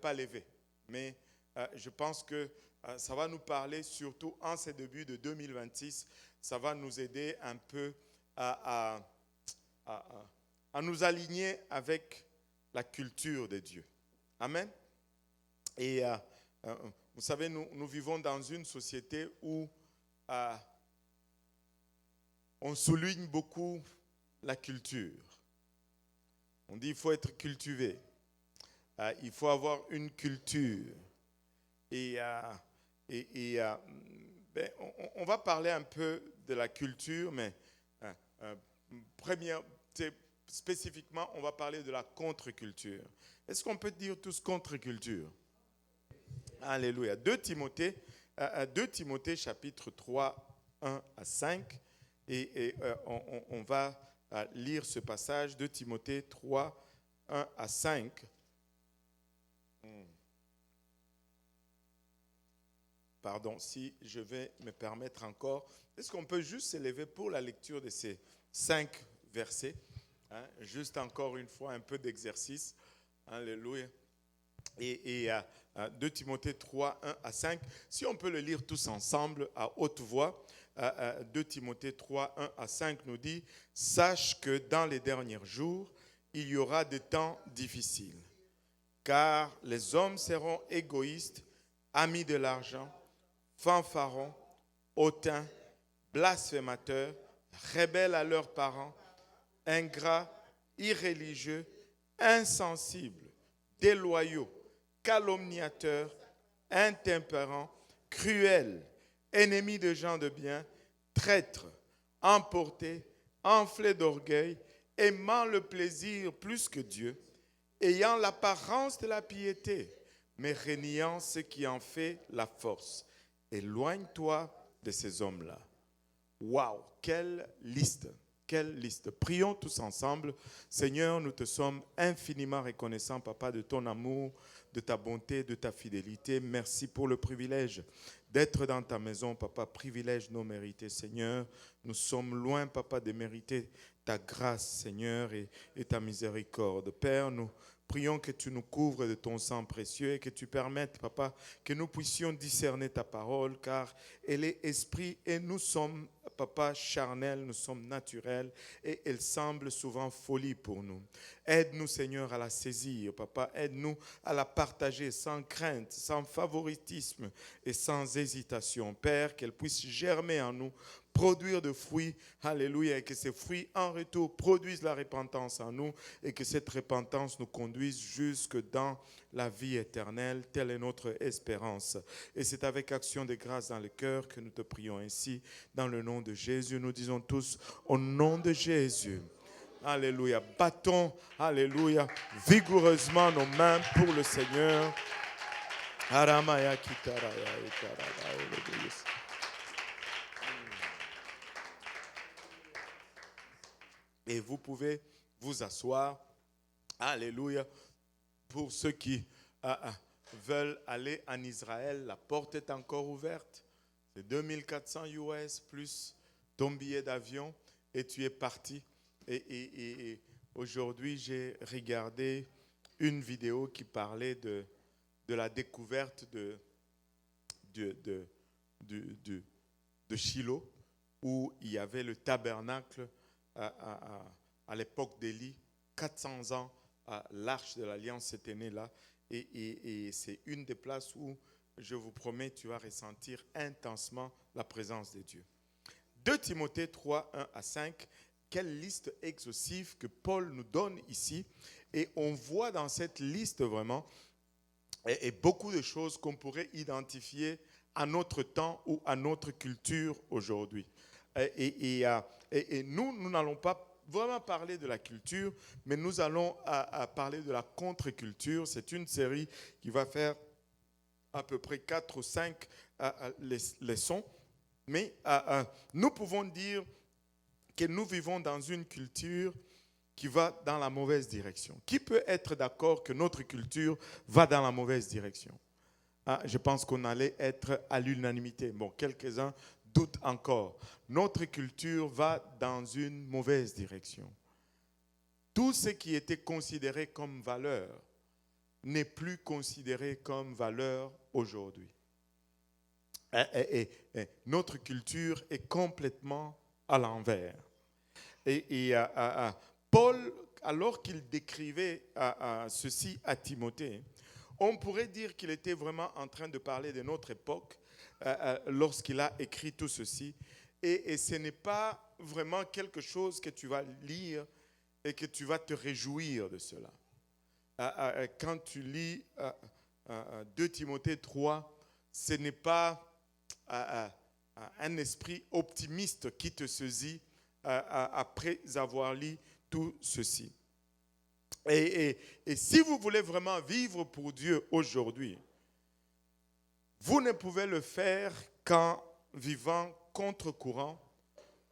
pas levé. Mais je pense que ça va nous parler, surtout en ces débuts de 2026, ça va nous aider un peu à nous aligner avec la culture de Dieu. Amen. Et vous savez, nous vivons dans une société où on souligne beaucoup la culture. On dit qu'il faut être cultivé. Il faut avoir une culture. On va parler un peu de la culture, mais spécifiquement, on va parler de la contre-culture. Est-ce qu'on peut dire tous contre-culture? Alléluia. 2 Timothée chapitre 3, 1 à 5. On va lire ce passage, 2 Timothée 3, 1 à 5. Pardon, si je vais me permettre encore, est-ce qu'on peut juste s'élever pour la lecture de ces 5 versets, juste encore une fois, un peu d'exercice. Alléluia. Et 2 Timothée 3, 1 à 5. Si on peut le lire tous ensemble à haute voix, 2 Timothée 3, 1 à 5 nous dit « Sache que dans les derniers jours, il y aura des temps difficiles, car les hommes seront égoïstes, amis de l'argent, fanfarons, hautains, blasphémateurs, rebelles à leurs parents, ingrats, irréligieux, insensibles, déloyaux, calomniateurs, intempérants, cruels, ennemis de gens de bien, traîtres, emportés, enflés d'orgueil, aimant le plaisir plus que Dieu, ayant l'apparence de la piété, mais reniant ce qui en fait la force. Éloigne-toi de ces hommes-là. Waouh, quelle liste! Quelle liste. Prions tous ensemble. Seigneur, nous te sommes infiniment reconnaissants, Papa, de ton amour, de ta bonté, de ta fidélité. Merci pour le privilège d'être dans ta maison, Papa. Privilège non mérité, Seigneur. Nous sommes loin, Papa, de mériter ta grâce, Seigneur, et ta miséricorde. Père, nous prions que tu nous couvres de ton sang précieux et que tu permettes, Papa, que nous puissions discerner ta parole, car elle est esprit et nous sommes, Papa, charnels, nous sommes naturels et elle semble souvent folie pour nous. Aide-nous, Seigneur, à la saisir, Papa. Aide-nous à la partager sans crainte, sans favoritisme et sans hésitation. Père, qu'elle puisse germer en nous, produire de fruits, alléluia, et que ces fruits en retour produisent la repentance en nous et que cette repentance nous conduise jusque dans la vie éternelle. Telle est notre espérance. Et c'est avec action de grâce dans le cœur que nous te prions ainsi. Dans le nom de Jésus, nous disons tous au nom de Jésus. Alléluia. Battons, alléluia, vigoureusement nos mains pour le Seigneur. Aramaya kitaraya itaraya. Et vous pouvez vous asseoir. Alléluia. Pour ceux qui veulent aller en Israël, la porte est encore ouverte. C'est 2400 US plus ton billet d'avion et tu es parti. Et aujourd'hui, j'ai regardé une vidéo qui parlait de la découverte de Shiloh, où il y avait le tabernacle à l'époque d'Élie, 400 ans, l'arche de l'Alliance s'était née là. Et c'est une des places où, je vous promets, tu vas ressentir intensement la présence de Dieu. 2 Timothée 3, 1 à 5, quelle liste exhaustive que Paul nous donne ici. Et on voit dans cette liste vraiment et beaucoup de choses qu'on pourrait identifier à notre temps ou à notre culture aujourd'hui. Et nous n'allons pas vraiment parler de la culture, mais nous allons parler de la contre-culture. C'est une série qui va faire à peu près 4 ou 5 leçons. Mais nous pouvons dire que nous vivons dans une culture qui va dans la mauvaise direction. Qui peut être d'accord que notre culture va dans la mauvaise direction? Je pense qu'on allait être à l'unanimité. Bon, quelques-uns doutent encore. Notre culture va dans une mauvaise direction. Tout ce qui était considéré comme valeur n'est plus considérée comme valeur aujourd'hui. Notre culture est complètement à l'envers. Paul, alors qu'il décrivait ceci à Timothée, on pourrait dire qu'il était vraiment en train de parler de notre époque lorsqu'il a écrit tout ceci. Et ce n'est pas vraiment quelque chose que tu vas lire et que tu vas te réjouir de cela. Quand tu lis 2 Timothée 3, ce n'est pas un esprit optimiste qui te saisit après avoir lu tout ceci. Et si vous voulez vraiment vivre pour Dieu aujourd'hui, vous ne pouvez le faire qu'en vivant contre-courant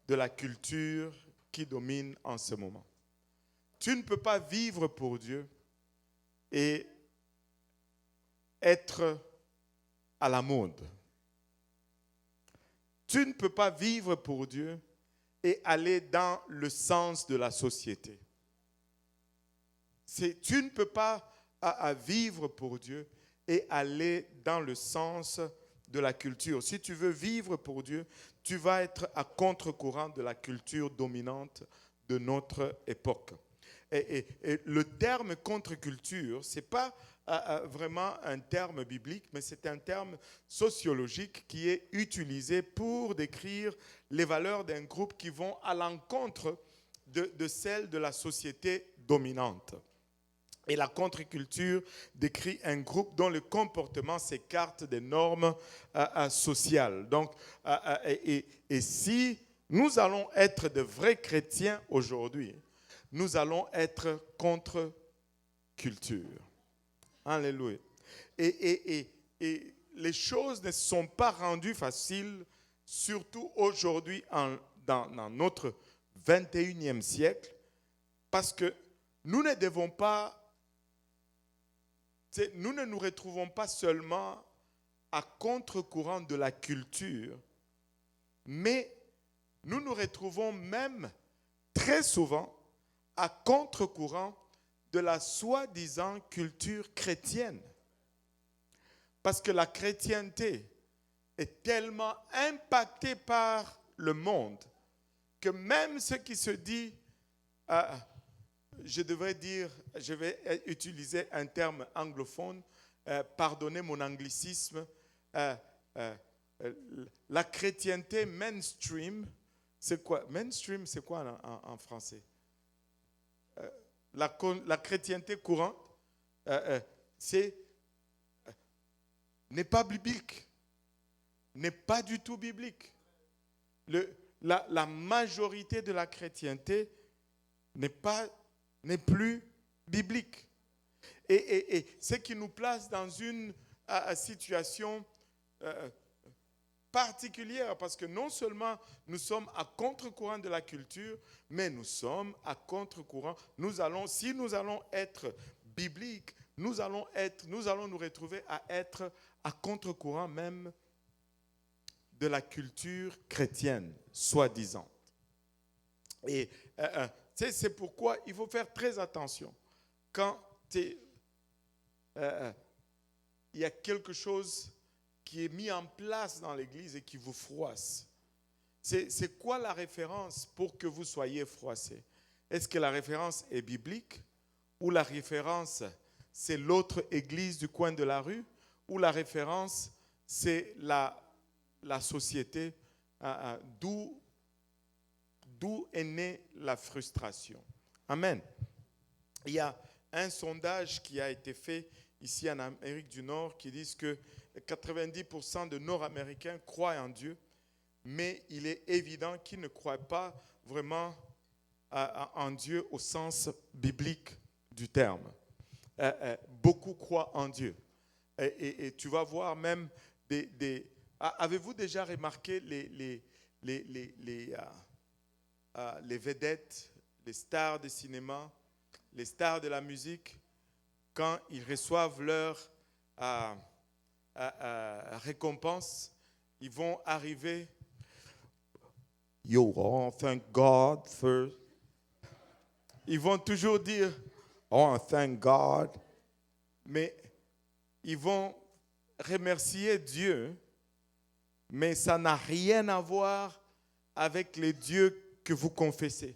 de la culture qui domine en ce moment. Tu ne peux pas vivre pour Dieu et être à la mode. Tu ne peux pas vivre pour Dieu et aller dans le sens de la société. Tu ne peux pas vivre pour Dieu et aller dans le sens de la culture. Si tu veux vivre pour Dieu, tu vas être à contre-courant de la culture dominante de notre époque. Et le terme contre-culture, ce n'est pas vraiment un terme biblique, mais c'est un terme sociologique qui est utilisé pour décrire les valeurs d'un groupe qui vont à l'encontre de celles de la société dominante. Et la contre-culture décrit un groupe dont le comportement s'écarte des normes sociales. Donc, et si nous allons être de vrais chrétiens aujourd'hui, nous allons être contre-culture. Alléluia. Et les choses ne sont pas rendues faciles, surtout aujourd'hui dans notre 21e siècle, parce que nous ne devons pas, nous ne nous retrouvons pas seulement à contre-courant de la culture, mais nous nous retrouvons même très souvent à contre-courant de la soi-disant culture chrétienne. Parce que la chrétienté est tellement impactée par le monde que même ce qui se dit, je vais utiliser un terme anglophone, pardonnez mon anglicisme, la chrétienté mainstream, c'est quoi? Mainstream, c'est quoi en français? La chrétienté courante, n'est pas biblique, n'est pas du tout biblique. La majorité de la chrétienté n'est plus biblique. Et ce qui nous place dans une situation particulière, parce que non seulement nous sommes à contre-courant de la culture, mais nous sommes à contre-courant. Si nous allons être bibliques, nous allons nous retrouver à être à contre-courant même de la culture chrétienne, soi-disant. Et c'est pourquoi il faut faire très attention. Quand il y a quelque chose qui est mis en place dans l'Église et qui vous froisse, c'est quoi la référence pour que vous soyez froissés? Est-ce que la référence est biblique ou la référence, c'est l'autre église du coin de la rue ou la référence, c'est la société d'où est née la frustration? Amen. Il y a un sondage qui a été fait ici en Amérique du Nord qui dit que 90% de Nord-Américains croient en Dieu, mais il est évident qu'ils ne croient pas vraiment en Dieu au sens biblique du terme. Beaucoup croient en Dieu. Et tu vas voir même avez-vous déjà remarqué les vedettes, les stars de cinéma, les stars de la musique, quand ils reçoivent leur récompense, ils vont arriver. Yo, oh, thank God for. Ils vont toujours dire, oh, thank God. mais ils vont remercier Dieu, mais ça n'a rien à voir avec les dieux que vous confessez.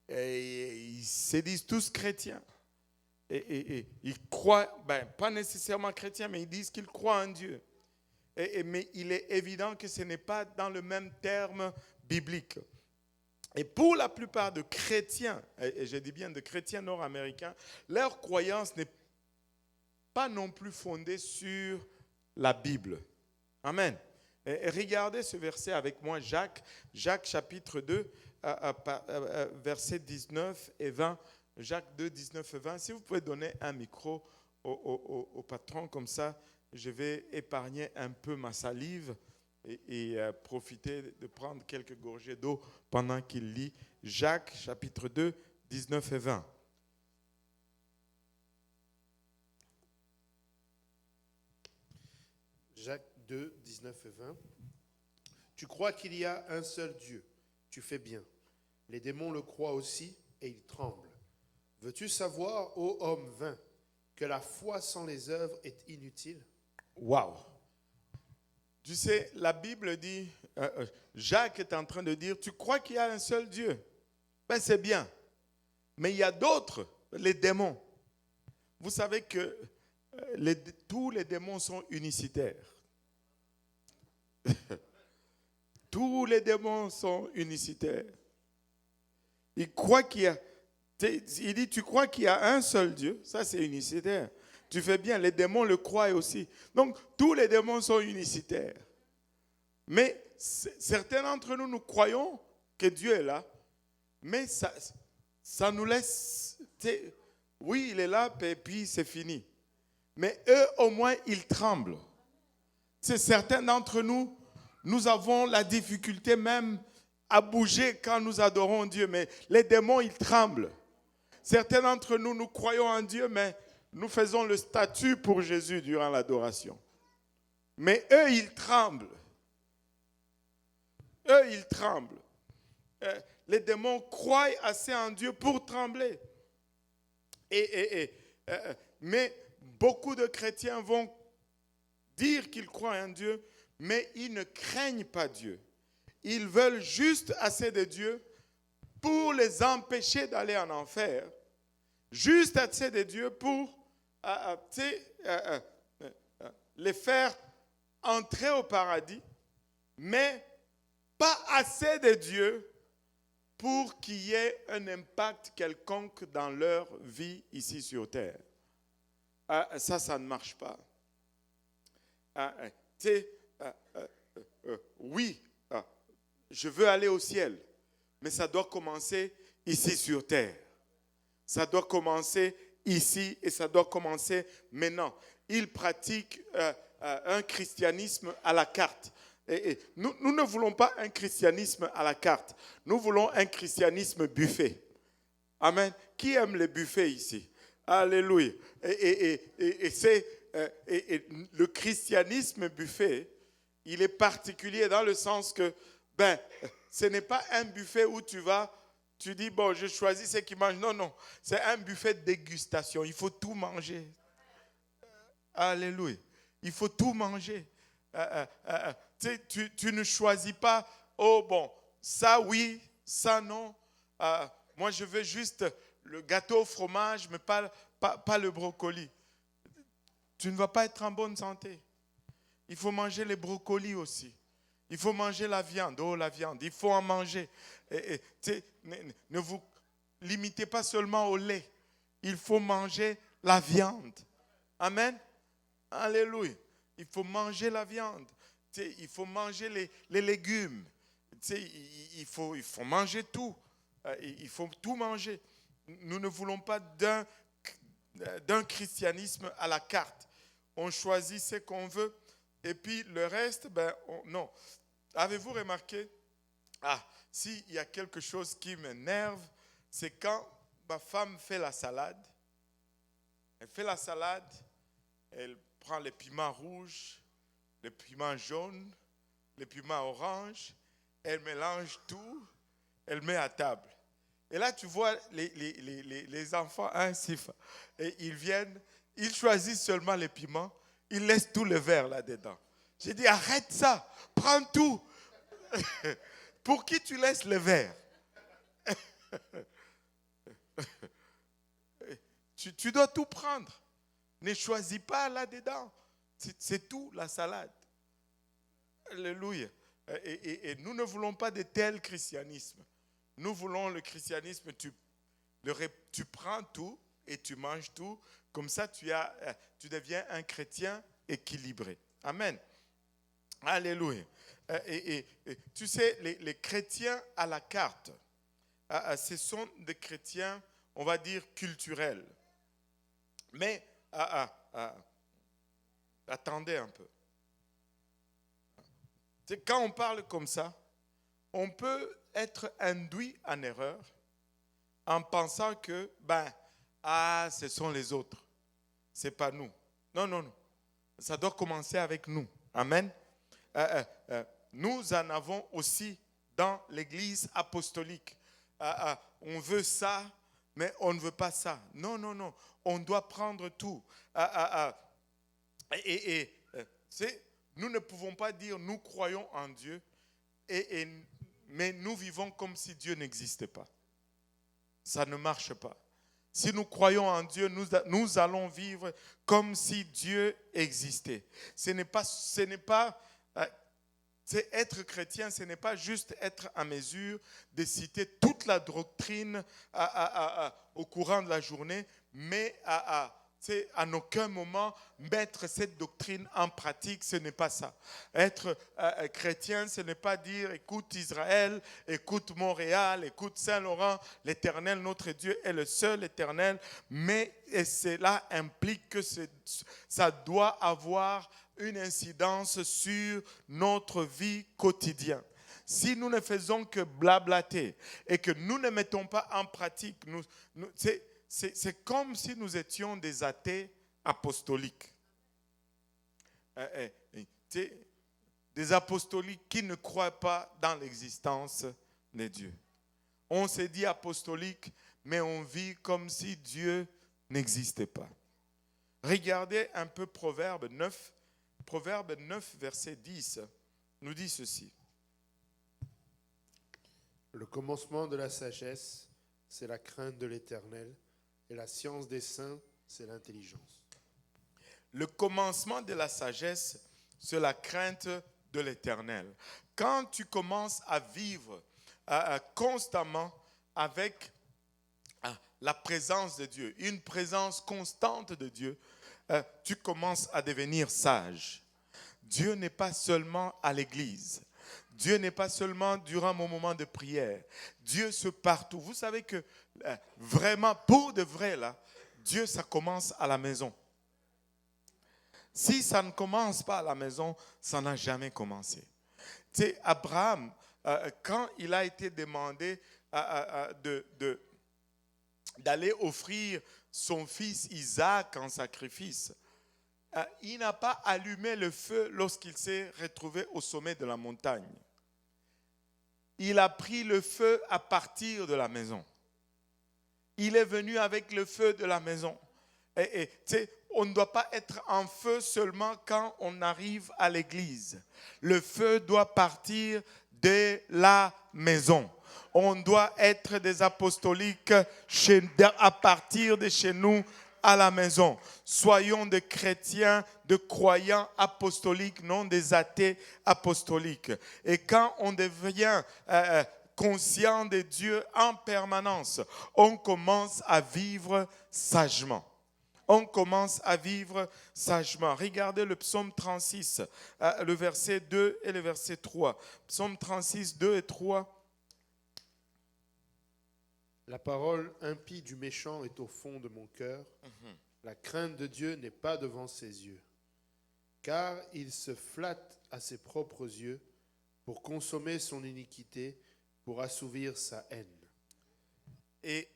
Et ils se disent tous chrétiens. Et ils croient, pas nécessairement chrétiens, mais ils disent qu'ils croient en Dieu. Mais il est évident que ce n'est pas dans le même terme biblique. Et pour la plupart de chrétiens, et je dis bien de chrétiens nord-américains, leur croyance n'est pas non plus fondée sur la Bible. Amen. Et regardez ce verset avec moi, Jacques chapitre 2, versets 19 et 20. Jacques 2, 19 et 20. Si vous pouvez donner un micro au patron, comme ça, je vais épargner un peu ma salive et profiter de prendre quelques gorgées d'eau pendant qu'il lit Jacques chapitre 2, 19 et 20. Jacques 2, 19 et 20. Tu crois qu'il y a un seul Dieu, tu fais bien. Les démons le croient aussi et ils tremblent. Veux-tu savoir, ô homme vain, que la foi sans les œuvres est inutile? Waouh! Tu sais, la Bible dit, Jacques est en train de dire, tu crois qu'il y a un seul Dieu? C'est bien. Mais il y a d'autres, les démons. Vous savez que tous les démons sont unicitaires. Tous les démons sont unicitaires. Il croit qu'il y a... Il dit, tu crois qu'il y a un seul Dieu? Ça, c'est unicitaire. Tu fais bien, les démons le croient aussi. Donc, tous les démons sont unicitaires. Mais certains d'entre nous, nous croyons que Dieu est là. Mais ça nous laisse... Oui, il est là, et puis c'est fini. Mais eux, au moins, ils tremblent. C'est certains d'entre nous, nous avons la difficulté même à bouger quand nous adorons Dieu. Mais les démons, ils tremblent. Certains d'entre nous, nous croyons en Dieu, mais nous faisons le statut pour Jésus durant l'adoration. Mais eux, ils tremblent. Eux, ils tremblent. Les démons croient assez en Dieu pour trembler. Mais beaucoup de chrétiens vont dire qu'ils croient en Dieu, mais ils ne craignent pas Dieu. Ils veulent juste assez de Dieu pour les empêcher d'aller en enfer, juste assez de Dieu pour les faire entrer au paradis, mais pas assez de Dieu pour qu'il y ait un impact quelconque dans leur vie ici sur terre. Ça ne marche pas. Oui, je veux aller au ciel, mais ça doit commencer ici sur terre. Ça doit commencer ici et ça doit commencer maintenant. Ils pratiquent un christianisme à la carte. Et nous ne voulons pas un christianisme à la carte. Nous voulons un christianisme buffet. Amen. Qui aime les buffets ici? Alléluia. Le christianisme buffet, il est particulier dans le sens que, ce n'est pas un buffet où tu dis, bon, je choisis ce qui mange. Non, non. C'est un buffet de dégustation. Il faut tout manger. Alléluia. Il faut tout manger. Tu ne choisis pas, oh bon, ça oui, ça non. Moi, je veux juste le gâteau au fromage, mais pas le brocoli. Tu ne vas pas être en bonne santé. Il faut manger les brocolis aussi. Il faut manger la viande. Oh, la viande, il faut en manger. Ne vous limitez pas seulement au lait. Il faut manger la viande. Amen. Alléluia. Il faut manger la viande. Il faut manger les légumes. Il faut manger tout. Il faut tout manger. Nous ne voulons pas d'un christianisme à la carte. On choisit ce qu'on veut et puis le reste, non. Avez-vous remarqué? S'il y a quelque chose qui m'énerve, c'est quand ma femme fait la salade. Elle fait la salade, elle prend les piments rouges, les piments jaunes, les piments oranges, elle mélange tout, elle met à table. Et là, tu vois les enfants, hein, Sifa, et ils viennent, ils choisissent seulement les piments, ils laissent tout le verre là-dedans. J'ai dit, arrête ça, prends tout. Pour qui tu laisses le verre? Tu dois tout prendre. Ne choisis pas là-dedans. C'est tout, la salade. Alléluia. Et nous ne voulons pas de tel christianisme. Nous voulons le christianisme, tu prends tout et tu manges tout. Comme ça, tu deviens un chrétien équilibré. Amen. Alléluia. Et tu sais, les chrétiens à la carte, ce sont des chrétiens, on va dire, culturels. Mais, attendez un peu. Quand on parle comme ça, on peut être induit en erreur en pensant que, ce sont les autres. Ce n'est pas nous. Non, non, non. Ça doit commencer avec nous. Amen. Nous en avons aussi dans l'église apostolique. On veut ça, mais on ne veut pas ça. Non, non, non. On doit prendre tout. Nous ne pouvons pas dire nous croyons en Dieu, mais nous vivons comme si Dieu n'existait pas. Ça ne marche pas. Si nous croyons en Dieu, nous allons vivre comme si Dieu existait. Être chrétien, ce n'est pas juste être en mesure de citer toute la doctrine au courant de la journée, mais en aucun moment mettre cette doctrine en pratique, ce n'est pas ça. Être chrétien, ce n'est pas dire écoute Israël, écoute Montréal, écoute Saint-Laurent, l'Éternel, notre Dieu est le seul Éternel, mais cela implique que ça doit avoir une incidence sur notre vie quotidienne. Si nous ne faisons que blablater et que nous ne mettons pas en pratique, c'est comme si nous étions des athées apostoliques. Des apostoliques qui ne croient pas dans l'existence de Dieu. On se dit apostolique, mais on vit comme si Dieu n'existait pas. Regardez un peu Proverbe 9. Proverbe 9, verset 10, nous dit ceci. Le commencement de la sagesse, c'est la crainte de l'Éternel, et la science des saints, c'est l'intelligence. Le commencement de la sagesse, c'est la crainte de l'Éternel. Quand tu commences à vivre constamment avec la présence de Dieu, une présence constante de Dieu, tu commences à devenir sage. Dieu n'est pas seulement à l'église. Dieu n'est pas seulement durant mon moment de prière. Dieu se partout. Vous savez que vraiment, pour de vrai, là, Dieu, ça commence à la maison. Si ça ne commence pas à la maison, ça n'a jamais commencé. Tu sais, Abraham, quand il a été demandé d'aller offrir son fils Isaac en sacrifice, il n'a pas allumé le feu lorsqu'il s'est retrouvé au sommet de la montagne. Il a pris le feu à partir de la maison. Il est venu avec le feu de la maison. Et on ne doit pas être en feu seulement quand on arrive à l'église. Le feu doit partir de la maison. On doit être des apostoliques à partir de chez nous à la maison. Soyons des chrétiens, de croyants apostoliques, non des athées apostoliques. Et quand on devient conscient de Dieu en permanence, on commence à vivre sagement. On commence à vivre sagement. Regardez le psaume 36, le verset 2 et le verset 3. Psaume 36, 2 et 3. La parole impie du méchant est au fond de mon cœur. La crainte de Dieu n'est pas devant ses yeux. Car il se flatte à ses propres yeux pour consommer son iniquité, pour assouvir sa haine. Et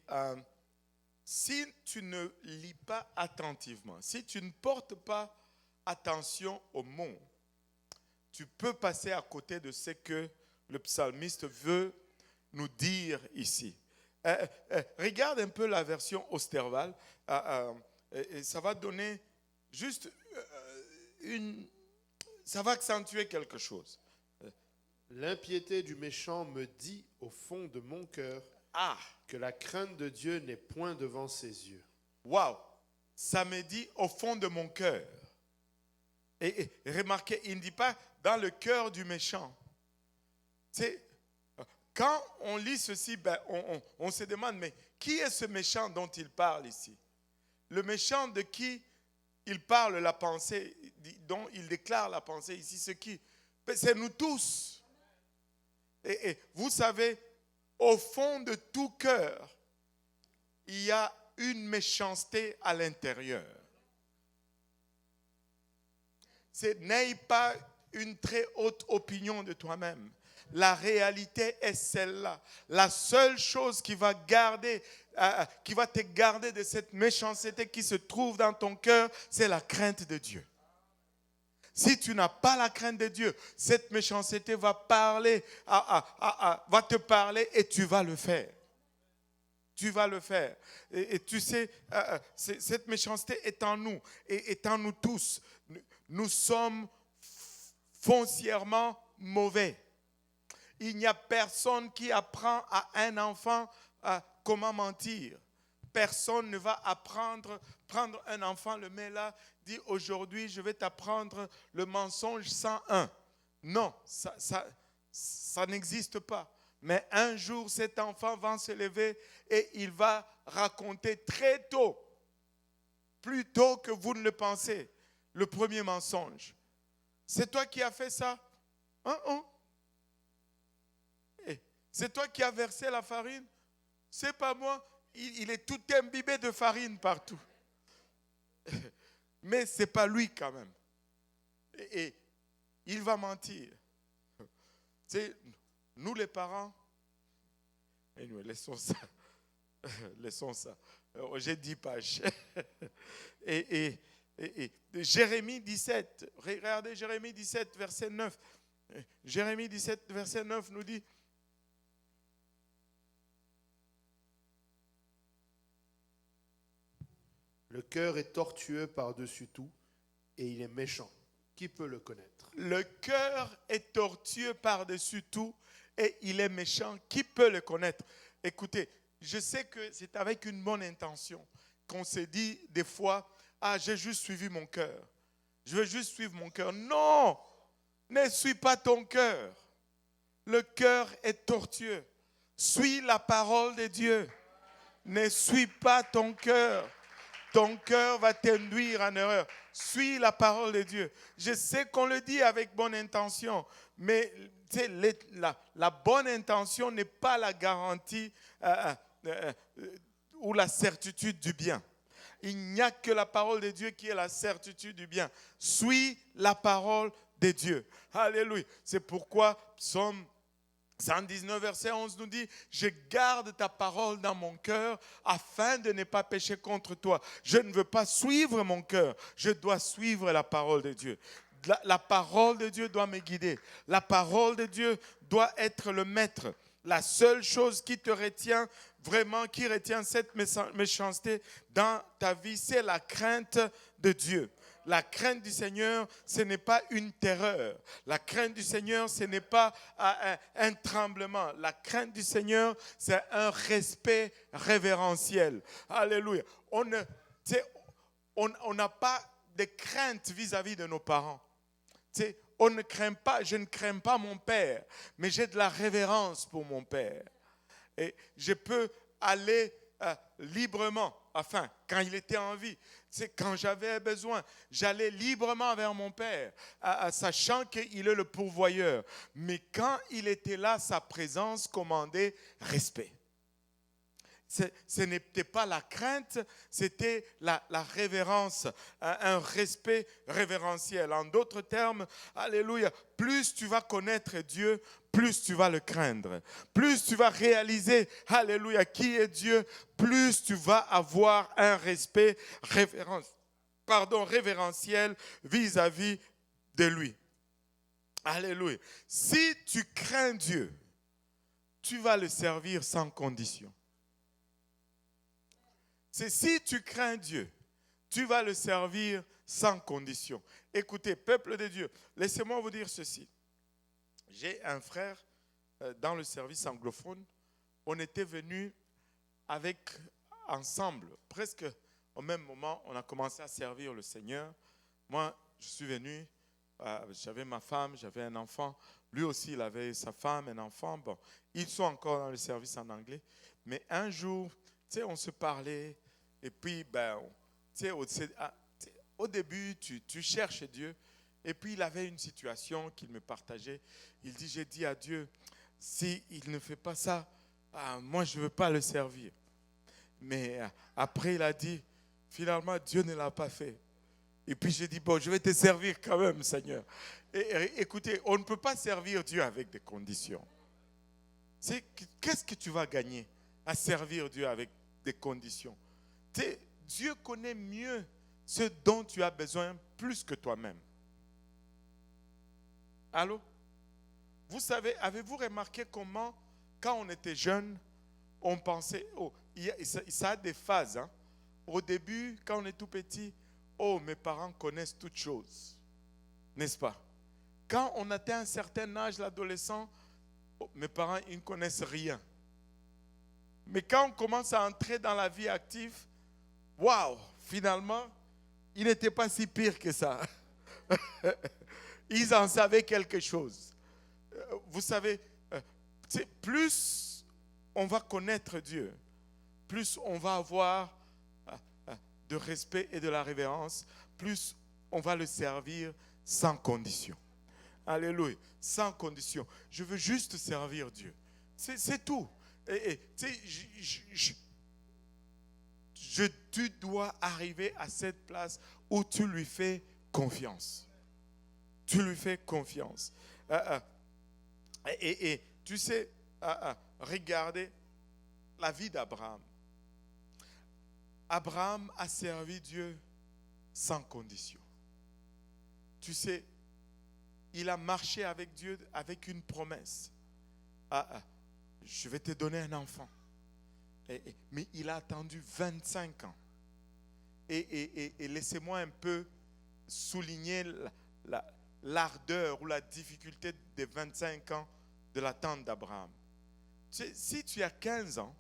si tu ne lis pas attentivement, si tu ne portes pas attention aux mots, tu peux passer à côté de ce que le psalmiste veut nous dire ici. Regarde un peu la version Osterval. Et ça va donner juste ça va accentuer quelque chose. L'impiété du méchant me dit au fond de mon cœur que la crainte de Dieu n'est point devant ses yeux. Waouh! Ça me dit au fond de mon cœur. Et remarquez, il ne dit pas dans le cœur du méchant. Quand on lit ceci, on se demande, mais qui est ce méchant dont il parle ici? Le méchant de qui il parle la pensée, dont il déclare la pensée ici, c'est qui? C'est nous tous. Et vous savez, au fond de tout cœur, il y a une méchanceté à l'intérieur. N'aie pas une très haute opinion de toi-même. La réalité est celle-là. La seule chose qui va te garder de cette méchanceté qui se trouve dans ton cœur, c'est la crainte de Dieu. Si tu n'as pas la crainte de Dieu, cette méchanceté va te parler et tu vas le faire. Tu vas le faire. Et tu sais, cette méchanceté est en nous et est en nous tous. Nous sommes foncièrement mauvais. Il n'y a personne qui apprend à un enfant comment mentir. Personne ne va prendre un enfant, le met là, dit aujourd'hui je vais t'apprendre le mensonge 101. Non, ça n'existe pas. Mais un jour, cet enfant va se lever et il va raconter très tôt, plus tôt que vous ne le pensez, le premier mensonge. C'est toi qui as fait ça? C'est toi qui as versé la farine? C'est pas moi. Il est tout imbibé de farine partout. Mais ce n'est pas lui quand même. Et il va mentir. Nous les parents, et nous laissons ça. Laissons ça. J'ai 10 pages. Et Jérémie 17, regardez Jérémie 17, verset 9. Jérémie 17, verset 9 nous dit: le cœur est tortueux par-dessus tout et il est méchant. Qui peut le connaître? Le cœur est tortueux par-dessus tout et il est méchant. Qui peut le connaître? Écoutez, je sais que c'est avec une bonne intention qu'on se dit des fois: ah, j'ai juste suivi mon cœur. Je veux juste suivre mon cœur. Non, ne suis pas ton cœur. Le cœur est tortueux. Suis la parole de Dieu. Ne suis pas ton cœur. Ton cœur va t'induire en erreur. Suis la parole de Dieu. Je sais qu'on le dit avec bonne intention, mais la bonne intention n'est pas la garantie ou la certitude du bien. Il n'y a que la parole de Dieu qui est la certitude du bien. Suis la parole de Dieu. Alléluia. C'est pourquoi Psaume 119, verset 11 nous dit: je garde ta parole dans mon cœur afin de ne pas pécher contre toi. Je ne veux pas suivre mon cœur, je dois suivre la parole de Dieu. La parole de Dieu doit me guider. La parole de Dieu doit être le maître. La seule chose qui te retient, vraiment, qui retient cette méchanceté dans ta vie, c'est la crainte de Dieu. La crainte du Seigneur, ce n'est pas une terreur. La crainte du Seigneur, ce n'est pas un tremblement. La crainte du Seigneur, c'est un respect révérentiel. Alléluia. On n'a pas de crainte vis-à-vis de nos parents. On ne craint pas, je ne crains pas mon père, mais j'ai de la révérence pour mon père. Et je peux aller librement, enfin, quand il était en vie, quand j'avais besoin, j'allais librement vers mon père, sachant qu'il est le pourvoyeur. Mais quand il était là, sa présence commandait respect. Ce n'était pas la crainte, c'était la révérence, un respect révérentiel. En d'autres termes, alléluia, plus tu vas connaître Dieu, plus tu vas le craindre. Plus tu vas réaliser, alléluia, qui est Dieu, plus tu vas avoir un respect révérentiel vis-à-vis de lui. Alléluia. Si tu crains Dieu, tu vas le servir sans condition. C'est si tu crains Dieu, tu vas le servir sans condition. Écoutez, peuple de Dieu, laissez-moi vous dire ceci. J'ai un frère dans le service anglophone. On était venus ensemble, presque au même moment, on a commencé à servir le Seigneur. Moi, je suis venu, j'avais ma femme, j'avais un enfant. Lui aussi, il avait sa femme, un enfant. Bon, ils sont encore dans le service en anglais. Mais un jour, tu sais, on se parlait. Et puis, tu sais, au début, tu cherches Dieu. Et puis, il avait une situation qu'il me partageait. Il dit, j'ai dit à Dieu, s'il ne fait pas ça, moi, je ne veux pas le servir. Mais après, il a dit, finalement, Dieu ne l'a pas fait. Et puis j'ai dit, bon, je vais te servir quand même, Seigneur. Et écoutez, on ne peut pas servir Dieu avec des conditions. Qu'est-ce que tu vas gagner à servir Dieu avec des conditions? Dieu connaît mieux ce dont tu as besoin plus que toi-même. Allô? Vous savez, avez-vous remarqué comment, quand on était jeune, on pensait, ça a des phases. Hein? Au début, quand on est tout petit, mes parents connaissent toutes choses. N'est-ce pas? Quand on atteint un certain âge, l'adolescent, mes parents, ils ne connaissent rien. Mais quand on commence à entrer dans la vie active, waouh, finalement, ils n'étaient pas si pires que ça. Ils en savaient quelque chose. Vous savez, plus on va connaître Dieu, plus on va avoir de respect et de la révérence, plus on va le servir sans condition. Alléluia, sans condition. Je veux juste servir Dieu. C'est tout. Tu dois arriver à cette place où tu lui fais confiance. Tu lui fais confiance. Et tu sais, regardez la vie d'Abraham. Abraham a servi Dieu sans condition. Tu sais, il a marché avec Dieu avec une promesse. Je vais te donner un enfant. Mais il a attendu 25 ans. Et laissez-moi un peu souligner l'ardeur ou la difficulté des 25 ans de l'attente d'Abraham. Si tu as 15 ans,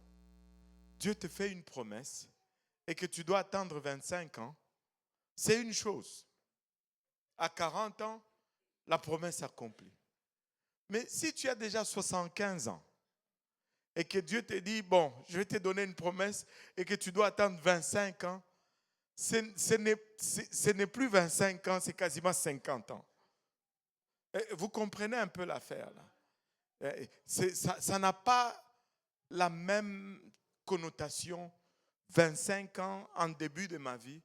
Dieu te fait une promesse et que tu dois attendre 25 ans, c'est une chose. À 40 ans, la promesse accomplie. Mais si tu as déjà 75 ans et que Dieu te dit, bon, je vais te donner une promesse et que tu dois attendre 25 ans, ce n'est plus 25 ans, c'est quasiment 50 ans. Vous comprenez un peu l'affaire là. Ça n'a pas la même connotation 25 ans en début de ma vie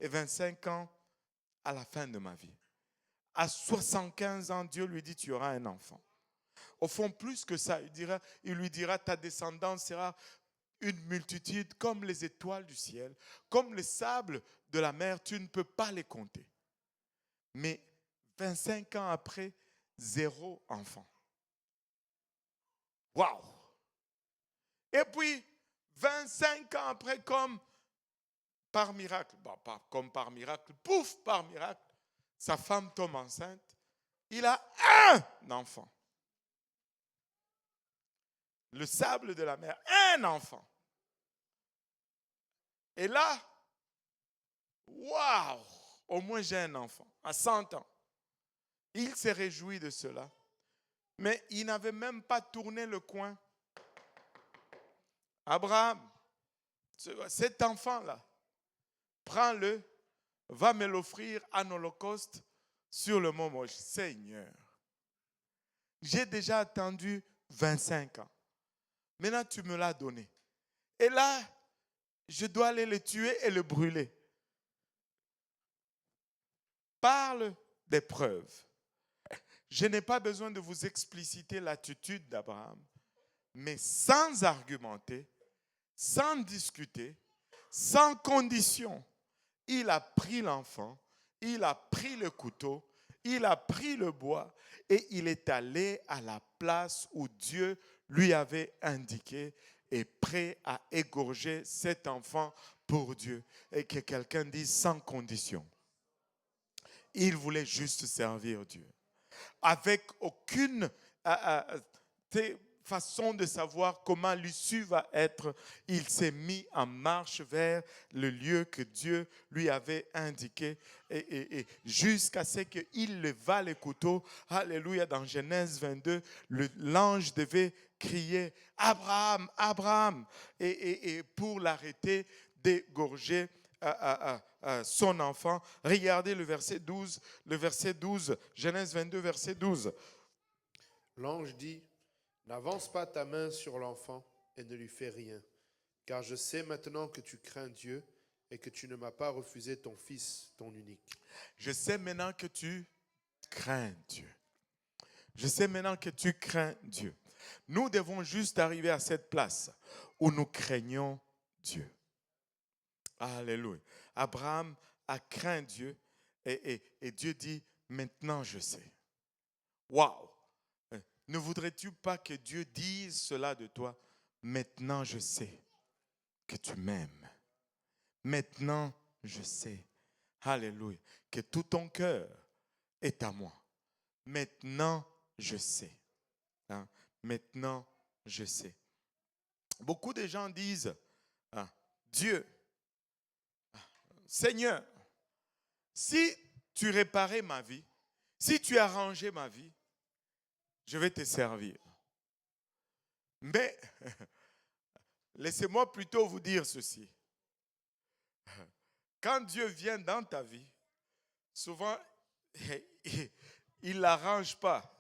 et 25 ans à la fin de ma vie. À 75 ans, Dieu lui dit, tu auras un enfant. Au fond, plus que ça, il lui dira, ta descendance sera une multitude comme les étoiles du ciel, comme les sables de la mer, tu ne peux pas les compter. Mais 25 ans après, 0 enfant. Waouh! Et puis, 25 ans après, comme par miracle, pas comme par miracle, pouf, par miracle, sa femme tombe enceinte, il a un enfant. Le sable de la mer, un enfant. Et là, waouh, au moins j'ai un enfant, à 100 ans. Il s'est réjoui de cela, mais il n'avait même pas tourné le coin. Abraham, cet enfant-là, prends-le, va me l'offrir en holocauste sur le mont Moriah. Seigneur, j'ai déjà attendu 25 ans. Maintenant, tu me l'as donné. Et là, je dois aller le tuer et le brûler. Parle des preuves. Je n'ai pas besoin de vous expliciter l'attitude d'Abraham, mais sans argumenter, sans discuter, sans condition. Il a pris l'enfant, il a pris le couteau, il a pris le bois et il est allé à la place où Dieu lui avait indiqué et prêt à égorger cet enfant pour Dieu et que quelqu'un dise sans condition. Il voulait juste servir Dieu. Avec aucune façon de savoir comment l'issue va être, il s'est mis en marche vers le lieu que Dieu lui avait indiqué et jusqu'à ce qu'il leva le couteau. Alléluia, dans Genèse 22, l'ange devait crier « Abraham, Abraham » et pour l'arrêter d'égorger son enfant. Regardez le verset 12, Genèse 22, verset 12. L'ange dit, n'avance pas ta main sur l'enfant et ne lui fais rien, car je sais maintenant que tu crains Dieu et que tu ne m'as pas refusé ton fils, ton unique. Je sais maintenant que tu crains Dieu. Je sais maintenant que tu crains Dieu. Nous devons juste arriver à cette place où nous craignons Dieu. Alléluia. Abraham a craint Dieu et Dieu dit, maintenant je sais. Waouh! Ne voudrais-tu pas que Dieu dise cela de toi? Maintenant je sais que tu m'aimes. Maintenant je sais, alléluia, que tout ton cœur est à moi. Maintenant je sais. Hein? Maintenant je sais. Beaucoup de gens disent, Dieu, Seigneur, si tu réparais ma vie, si tu arrangeais ma vie, je vais te servir. Mais laissez-moi plutôt vous dire ceci. Quand Dieu vient dans ta vie, souvent, il ne l'arrange pas.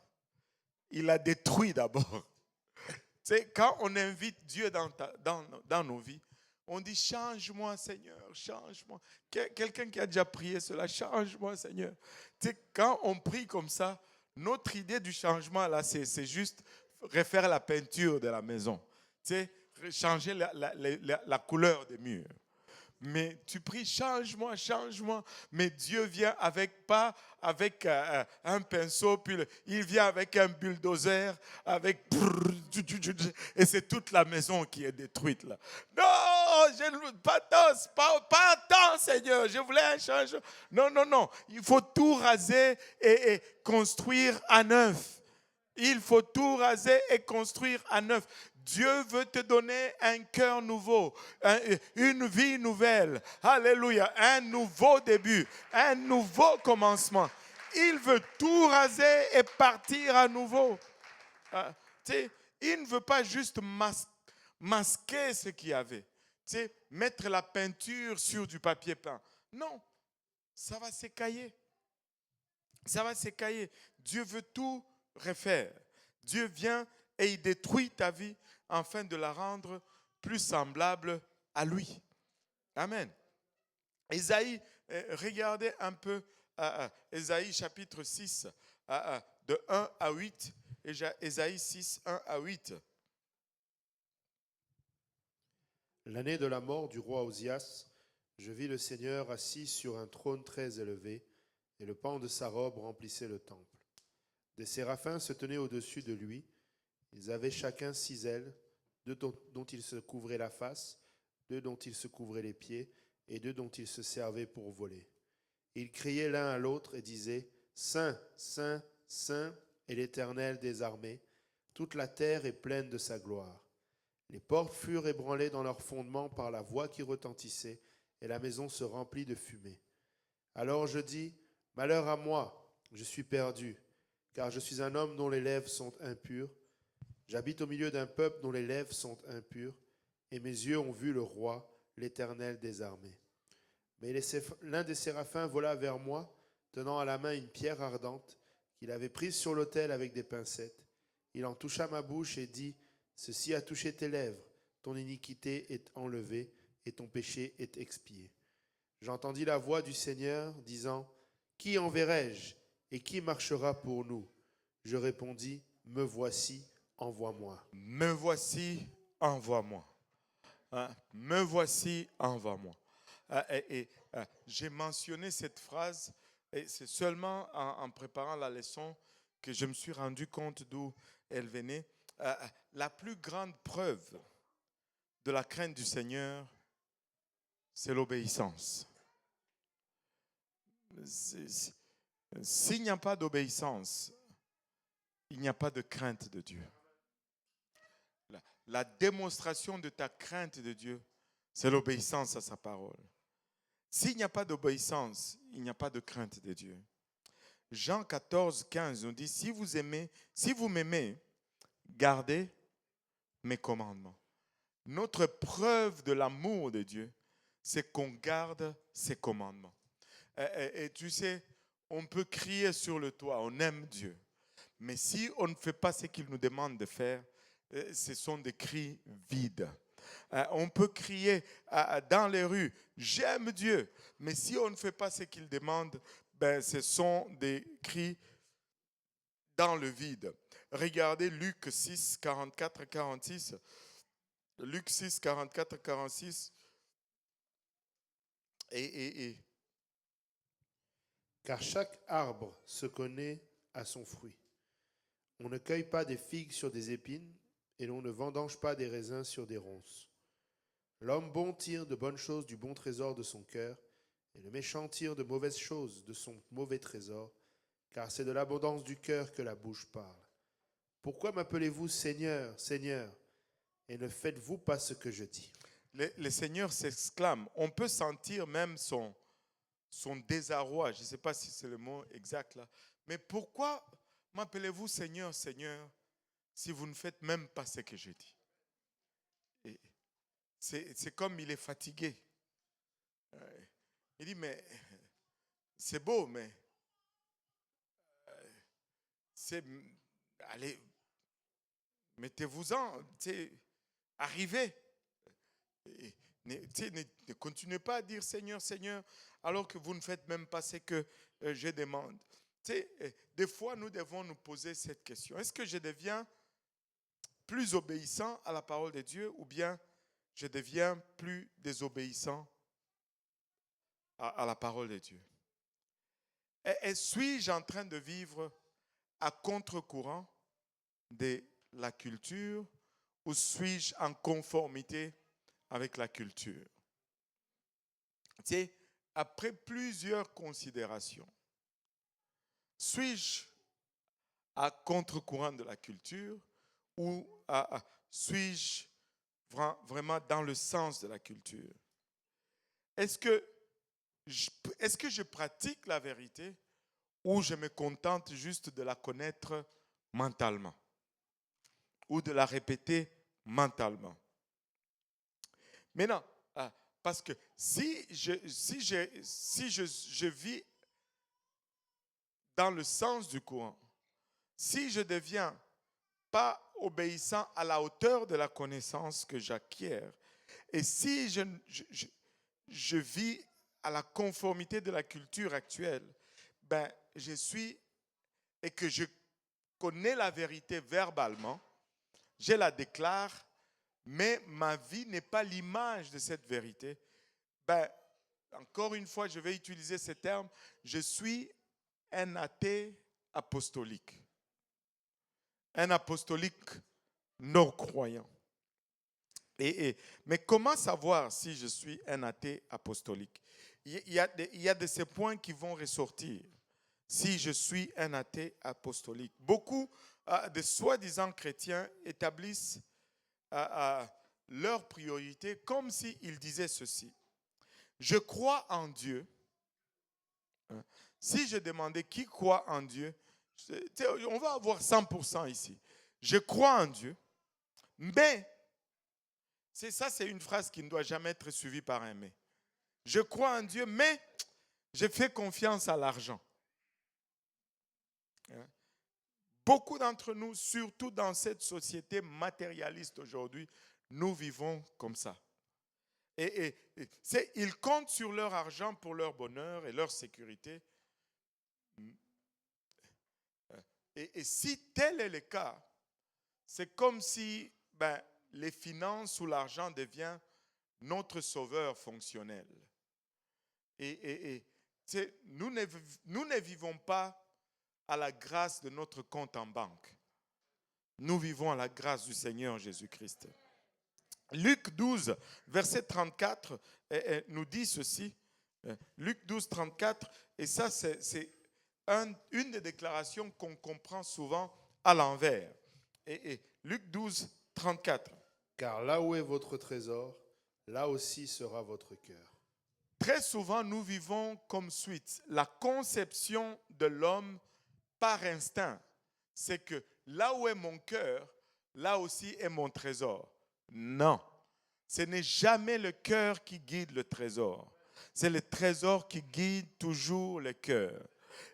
Il la détruit d'abord. Tu sais, quand on invite Dieu dans nos vies, on dit, change-moi Seigneur, change-moi. Quelqu'un qui a déjà prié cela, change-moi Seigneur. Tu sais, quand on prie comme ça, notre idée du changement, là, c'est juste refaire la peinture de la maison. Tu sais, changer la couleur des murs. Mais tu pries, change-moi, change-moi. Mais Dieu vient pas avec un pinceau, puis il vient avec un bulldozer, et c'est toute la maison qui est détruite là. Non, pas tant, Seigneur, je voulais un changement. Non, il faut tout raser et construire à neuf. Il faut tout raser et construire à neuf. Dieu veut te donner un cœur nouveau, une vie nouvelle. Alléluia, un nouveau début, un nouveau commencement. Il veut tout raser et partir à nouveau. Il ne veut pas juste masquer ce qu'il y avait. Mettre la peinture sur du papier peint. Non, ça va s'écailler. Ça va s'écailler. Dieu veut tout refaire. Dieu vient et il détruit ta vie afin de la rendre plus semblable à lui. Amen. Ésaïe, regardez un peu Ésaïe chapitre 6, de 1 à 8. Ésaïe 6, 1 à 8. L'année de la mort du roi Osias, je vis le Seigneur assis sur un trône très élevé, et le pan de sa robe remplissait le temple. Des séraphins se tenaient au-dessus de lui. Ils avaient chacun 6 ailes, 2 dont ils se couvraient la face, 2 dont ils se couvraient les pieds, et 2 dont ils se servaient pour voler. Ils criaient l'un à l'autre et disaient, Saint, Saint, Saint est l'Éternel des armées, toute la terre est pleine de sa gloire. Les portes furent ébranlées dans leur fondement par la voix qui retentissait, et la maison se remplit de fumée. Alors je dis, malheur à moi, je suis perdu, car je suis un homme dont les lèvres sont impures. J'habite au milieu d'un peuple dont les lèvres sont impures, et mes yeux ont vu le roi, l'Éternel des armées. Mais l'un des séraphins vola vers moi, tenant à la main une pierre ardente qu'il avait prise sur l'autel avec des pincettes. Il en toucha ma bouche et dit, ceci a touché tes lèvres, ton iniquité est enlevée et ton péché est expié. J'entendis la voix du Seigneur disant, qui enverrai-je et qui marchera pour nous? Je répondis, me voici, envoie-moi. Me voici, envoie-moi. Me voici, envoie-moi. J'ai mentionné cette phrase et c'est seulement en préparant la leçon que je me suis rendu compte d'où elle venait. La plus grande preuve de la crainte du Seigneur, c'est l'obéissance. S'il n'y a pas d'obéissance, il n'y a pas de crainte de Dieu. La démonstration de ta crainte de Dieu, c'est l'obéissance à sa parole. S'il n'y a pas d'obéissance, il n'y a pas de crainte de Dieu. Jean 14, 15 nous dit, si vous m'aimez, gardez mes commandements. Notre preuve de l'amour de Dieu, c'est qu'on garde ses commandements. Et tu sais, on peut crier sur le toit, on aime Dieu. Mais si on ne fait pas ce qu'il nous demande de faire, ce sont des cris vides. On peut crier dans les rues, j'aime Dieu. Mais si on ne fait pas ce qu'il demande, ce sont des cris dans le vide. Regardez Luc 6, 44 et 46. Luc 6, 44 et 46. Car chaque arbre se connaît à son fruit. On ne cueille pas des figues sur des épines, et l'on ne vendange pas des raisins sur des ronces. L'homme bon tire de bonnes choses du bon trésor de son cœur, et le méchant tire de mauvaises choses de son mauvais trésor, car c'est de l'abondance du cœur que la bouche parle. Pourquoi m'appelez-vous Seigneur, Seigneur, et ne faites-vous pas ce que je dis? Le Seigneur s'exclame. On peut sentir même son désarroi. Je ne sais pas si c'est le mot exact là. Mais pourquoi m'appelez-vous Seigneur, Seigneur, si vous ne faites même pas ce que je dis? Et c'est comme il est fatigué. Il dit, mais c'est beau, mais allez, mettez-vous-en, arrivez. Ne continuez pas à dire Seigneur, Seigneur, alors que vous ne faites même pas ce que je demande. Des fois, nous devons nous poser cette question. Est-ce que je deviens plus obéissant à la parole de Dieu ou bien je deviens plus désobéissant à la parole de Dieu? Et suis-je en train de vivre à contre-courant de la culture ou suis-je en conformité avec la culture? Après plusieurs considérations, suis-je à contre-courant de la culture ou suis-je vraiment dans le sens de la culture? Est-ce que je pratique la vérité ou je me contente juste de la connaître mentalement ou de la répéter mentalement? Maintenant, parce que si je vis dans le sens du courant, si je ne deviens pas obéissant à la hauteur de la connaissance que j'acquiers, et si je vis à la conformité de la culture actuelle, je suis, et que je connais la vérité verbalement, je la déclare, mais ma vie n'est pas l'image de cette vérité. Encore une fois, je vais utiliser ce terme, je suis un athée apostolique. Un apostolique non-croyant. Mais comment savoir si je suis un athée apostolique? Il y a de ces points qui vont ressortir. Si je suis un athée apostolique. Beaucoup de soi-disant chrétiens établissent leurs priorités comme s'ils disaient ceci. Je crois en Dieu. Si je demandais qui croit en Dieu, on va avoir 100% ici. Je crois en Dieu, mais c'est une phrase qui ne doit jamais être suivie par un mais. Je crois en Dieu, mais je fais confiance à l'argent. Beaucoup d'entre nous, surtout dans cette société matérialiste aujourd'hui, nous vivons comme ça. Ils comptent sur leur argent pour leur bonheur et leur sécurité. Et si tel est le cas, c'est comme si les finances ou l'argent devient notre sauveur fonctionnel. Nous ne vivons pas à la grâce de notre compte en banque. Nous vivons à la grâce du Seigneur Jésus-Christ. Luc 12, verset 34, nous dit ceci. Luc 12, 34, et ça, c'est une des déclarations qu'on comprend souvent à l'envers. Et Luc 12, 34. Car là où est votre trésor, là aussi sera votre cœur. Très souvent, nous vivons comme suite la conception de l'homme par instinct. C'est que là où est mon cœur, là aussi est mon trésor. Non, ce n'est jamais le cœur qui guide le trésor. C'est le trésor qui guide toujours le cœur.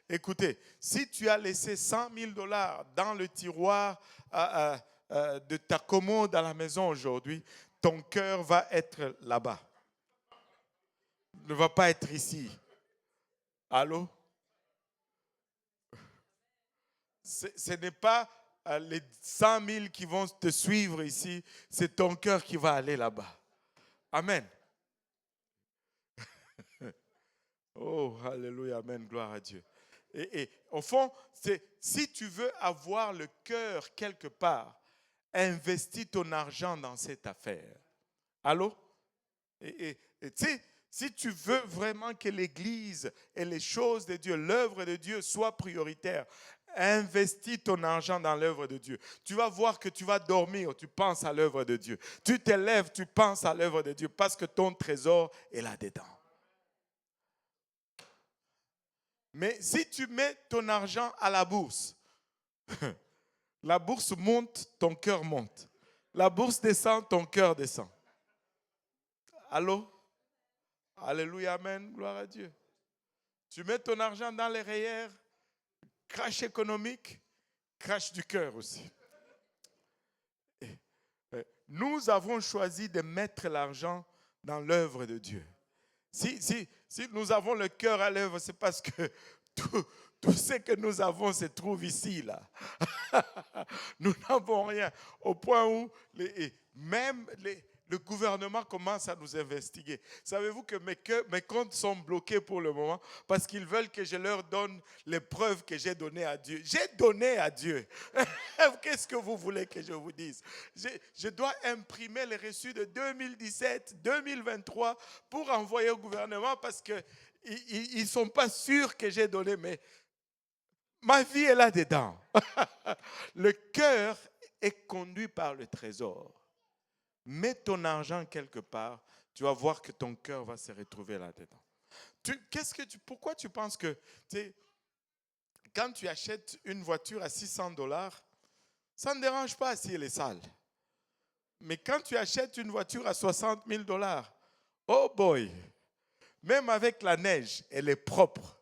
Écoutez, si tu as laissé 100 000 $ dans le tiroir de ta commode à la maison aujourd'hui, ton cœur va être là-bas. Ne va pas être ici. Allô? Ce n'est pas les 100 000 qui vont te suivre ici, c'est ton cœur qui va aller là-bas. Amen. Oh, alléluia, amen, gloire à Dieu. Et au fond, si tu veux avoir le cœur quelque part, investis ton argent dans cette affaire. Allô? Et tu sais, si tu veux vraiment que l'Église et les choses de Dieu, l'œuvre de Dieu soient prioritaires, investis ton argent dans l'œuvre de Dieu. Tu vas voir que tu vas dormir, tu penses à l'œuvre de Dieu. Tu te lèves, tu penses à l'œuvre de Dieu parce que ton trésor est là-dedans. Mais si tu mets ton argent à la bourse, la bourse monte, ton cœur monte. La bourse descend, ton cœur descend. Allô? Alléluia, amen, gloire à Dieu. Tu mets ton argent dans les rayères, crash économique, crash du cœur aussi. Nous avons choisi de mettre l'argent dans l'œuvre de Dieu. Si nous avons le cœur à l'œuvre, c'est parce que tout ce que nous avons se trouve ici, là. Nous n'avons rien. Au point où le gouvernement commence à nous investiguer. Savez-vous que mes comptes sont bloqués pour le moment parce qu'ils veulent que je leur donne les preuves que j'ai données à Dieu. J'ai donné à Dieu. Qu'est-ce que vous voulez que je vous dise? Je dois imprimer les reçus de 2017, 2023 pour envoyer au gouvernement parce qu'ils ne sont pas sûrs que j'ai donné. Mais ma vie est là-dedans. Le cœur est conduit par le trésor. Mets ton argent quelque part, tu vas voir que ton cœur va se retrouver là-dedans. Pourquoi tu penses que quand tu achètes une voiture à 600 $, ça ne dérange pas si elle est sale. Mais quand tu achètes une voiture à 60 000 $, oh boy, même avec la neige, elle est propre.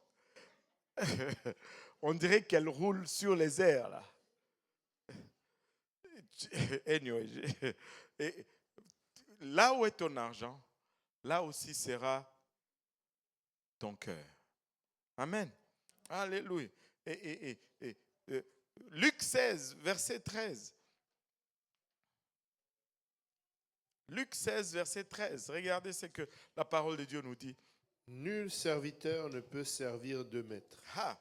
On dirait qu'elle roule sur les airs, là. Anyway, là où est ton argent, là aussi sera ton cœur. Amen. Alléluia. Luc 16, verset 13. Luc 16, verset 13. Regardez ce que la parole de Dieu nous dit. Nul serviteur ne peut servir deux maîtres. Ah.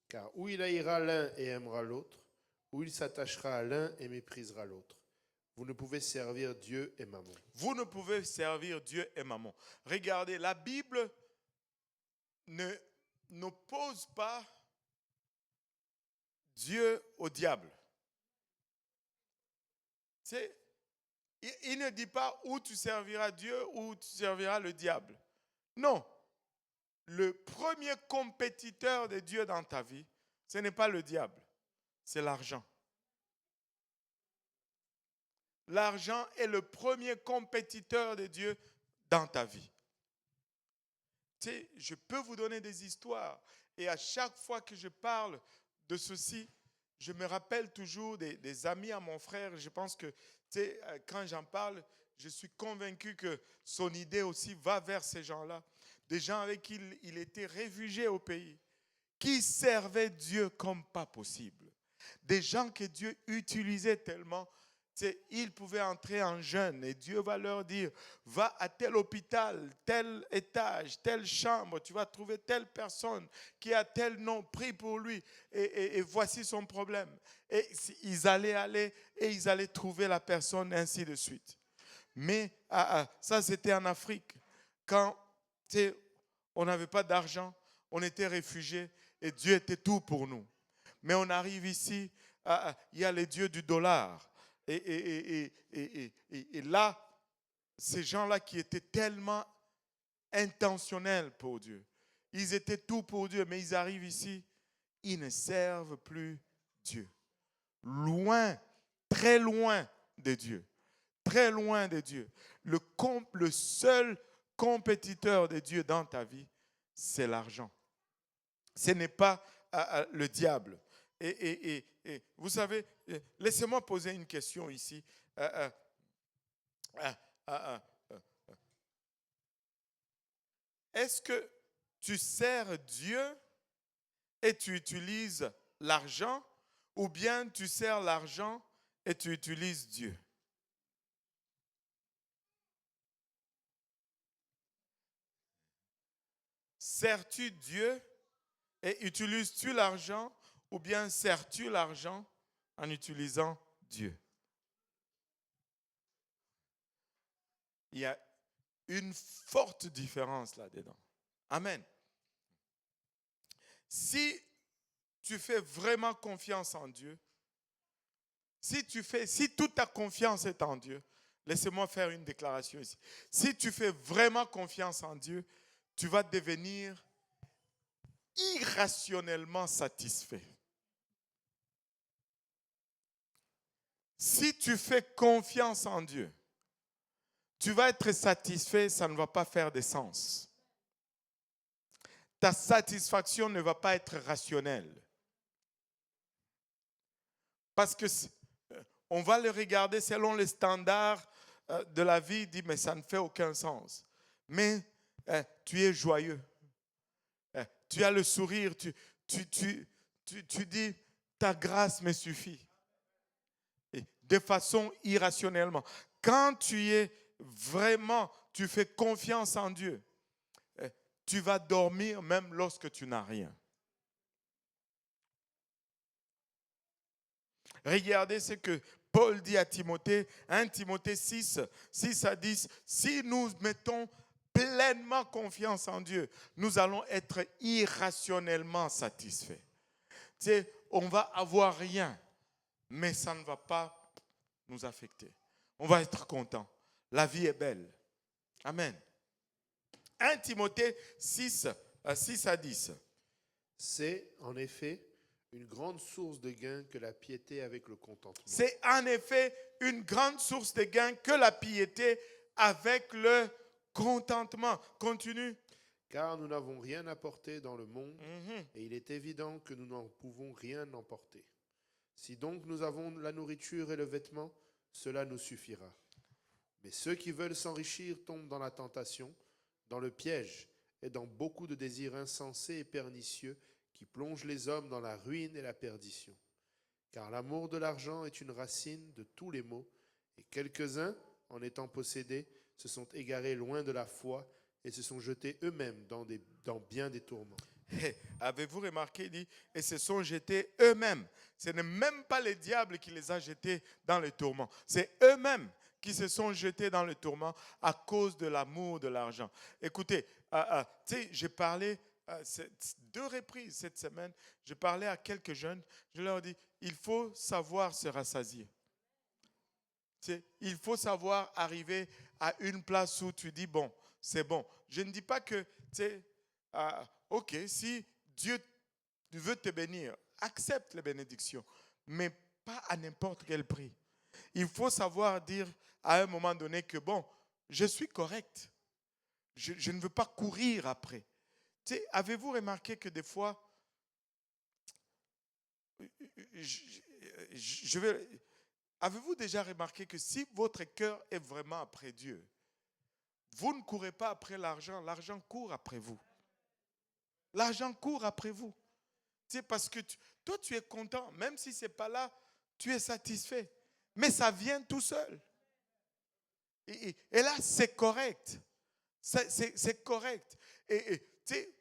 Car ou il haïra l'un et aimera l'autre, ou il s'attachera à l'un et méprisera l'autre. Vous ne pouvez servir Dieu et mammon. Vous ne pouvez servir Dieu et mammon. Regardez, la Bible n'oppose pas Dieu au diable. Il ne dit pas où tu serviras Dieu ou tu serviras le diable. Non. Le premier compétiteur de Dieu dans ta vie, ce n'est pas le diable, c'est l'argent. L'argent est le premier compétiteur de Dieu dans ta vie. Tu sais, je peux vous donner des histoires et à chaque fois que je parle de ceci, je me rappelle toujours des amis à mon frère. Je pense que quand j'en parle, je suis convaincu que son idée aussi va vers ces gens-là. Des gens avec qui il était réfugié au pays, qui servaient Dieu comme pas possible. Des gens que Dieu utilisait tellement, ils pouvaient entrer en jeûne et Dieu va leur dire, va à tel hôpital, tel étage, telle chambre, tu vas trouver telle personne qui a tel nom, prie pour lui et voici son problème. Et ils allaient aller et ils allaient trouver la personne, ainsi de suite. Mais ça, c'était en Afrique. Quand on n'avait pas d'argent, on était réfugiés et Dieu était tout pour nous. Mais on arrive ici, il y a les dieux du dollar. Et là, ces gens-là qui étaient tellement intentionnels pour Dieu, ils étaient tout pour Dieu, mais ils arrivent ici, ils ne servent plus Dieu. Loin, très loin de Dieu. Très loin de Dieu. Le seul compétiteur de Dieu dans ta vie, c'est l'argent. Ce n'est pas le diable. Et vous savez, laissez-moi poser une question ici. Est-ce que tu sers Dieu et tu utilises l'argent, ou bien tu sers l'argent et tu utilises Dieu? Sers-tu Dieu et utilises-tu l'argent, ou bien sers-tu l'argent en utilisant Dieu? Il y a une forte différence là-dedans. Amen. Si tu fais vraiment confiance en Dieu, si toute ta confiance est en Dieu, laissez-moi faire une déclaration ici. Si tu fais vraiment confiance en Dieu, tu vas devenir irrationnellement satisfait. Si tu fais confiance en Dieu, tu vas être satisfait, ça ne va pas faire de sens. Ta satisfaction ne va pas être rationnelle. Parce que on va le regarder selon les standards de la vie, dit mais ça ne fait aucun sens. Mais tu es joyeux. Tu as le sourire, tu dis ta grâce me suffit. Et de façon irrationnellement. Quand tu fais confiance en Dieu, tu vas dormir même lorsque tu n'as rien. Regardez ce que Paul dit à Timothée, 1 Timothée 6, 6 à 10. Si nous mettons pleinement confiance en Dieu, nous allons être irrationnellement satisfaits. Tu sais, on va avoir rien, mais ça ne va pas nous affecter. On va être content. La vie est belle. Amen. 1 Timothée 6, 6 à 10. C'est en effet une grande source de gain que la piété avec le contentement. C'est en effet une grande source de gain que la piété avec le contentement. Continue. Car nous n'avons rien apporté dans le monde, et il est évident que nous n'en pouvons rien emporter. Si donc nous avons la nourriture et le vêtement, cela nous suffira. Mais ceux qui veulent s'enrichir tombent dans la tentation, dans le piège et dans beaucoup de désirs insensés et pernicieux qui plongent les hommes dans la ruine et la perdition. Car l'amour de l'argent est une racine de tous les maux, et quelques-uns, en étant possédés, se sont égarés loin de la foi et se sont jetés eux-mêmes dans bien des tourments. Hey, avez-vous remarqué, il dit, et se sont jetés eux-mêmes. Ce n'est même pas le diable qui les a jetés dans le tourment. C'est eux-mêmes qui se sont jetés dans le tourment à cause de l'amour de l'argent. Écoutez, tu sais, j'ai parlé 2 reprises cette semaine, je parlais à quelques jeunes, je leur dis, il faut savoir se rassasier. Tu sais, il faut savoir arriver à une place où tu dis, bon, c'est bon. Je ne dis pas que, tu sais, ok, si Dieu veut te bénir, accepte les bénédictions, mais pas à n'importe quel prix. Il faut savoir dire à un moment donné que, bon, je suis correct. Je ne veux pas courir après. Tu sais, avez-vous remarqué que des fois, avez-vous déjà remarqué que si votre cœur est vraiment après Dieu, vous ne courez pas après l'argent, l'argent court après vous. L'argent court après vous. Tu sais, parce que toi, tu es content. Même si ce n'est pas là, tu es satisfait. Mais ça vient tout seul. Et là, c'est correct. C'est correct. Et tu sais,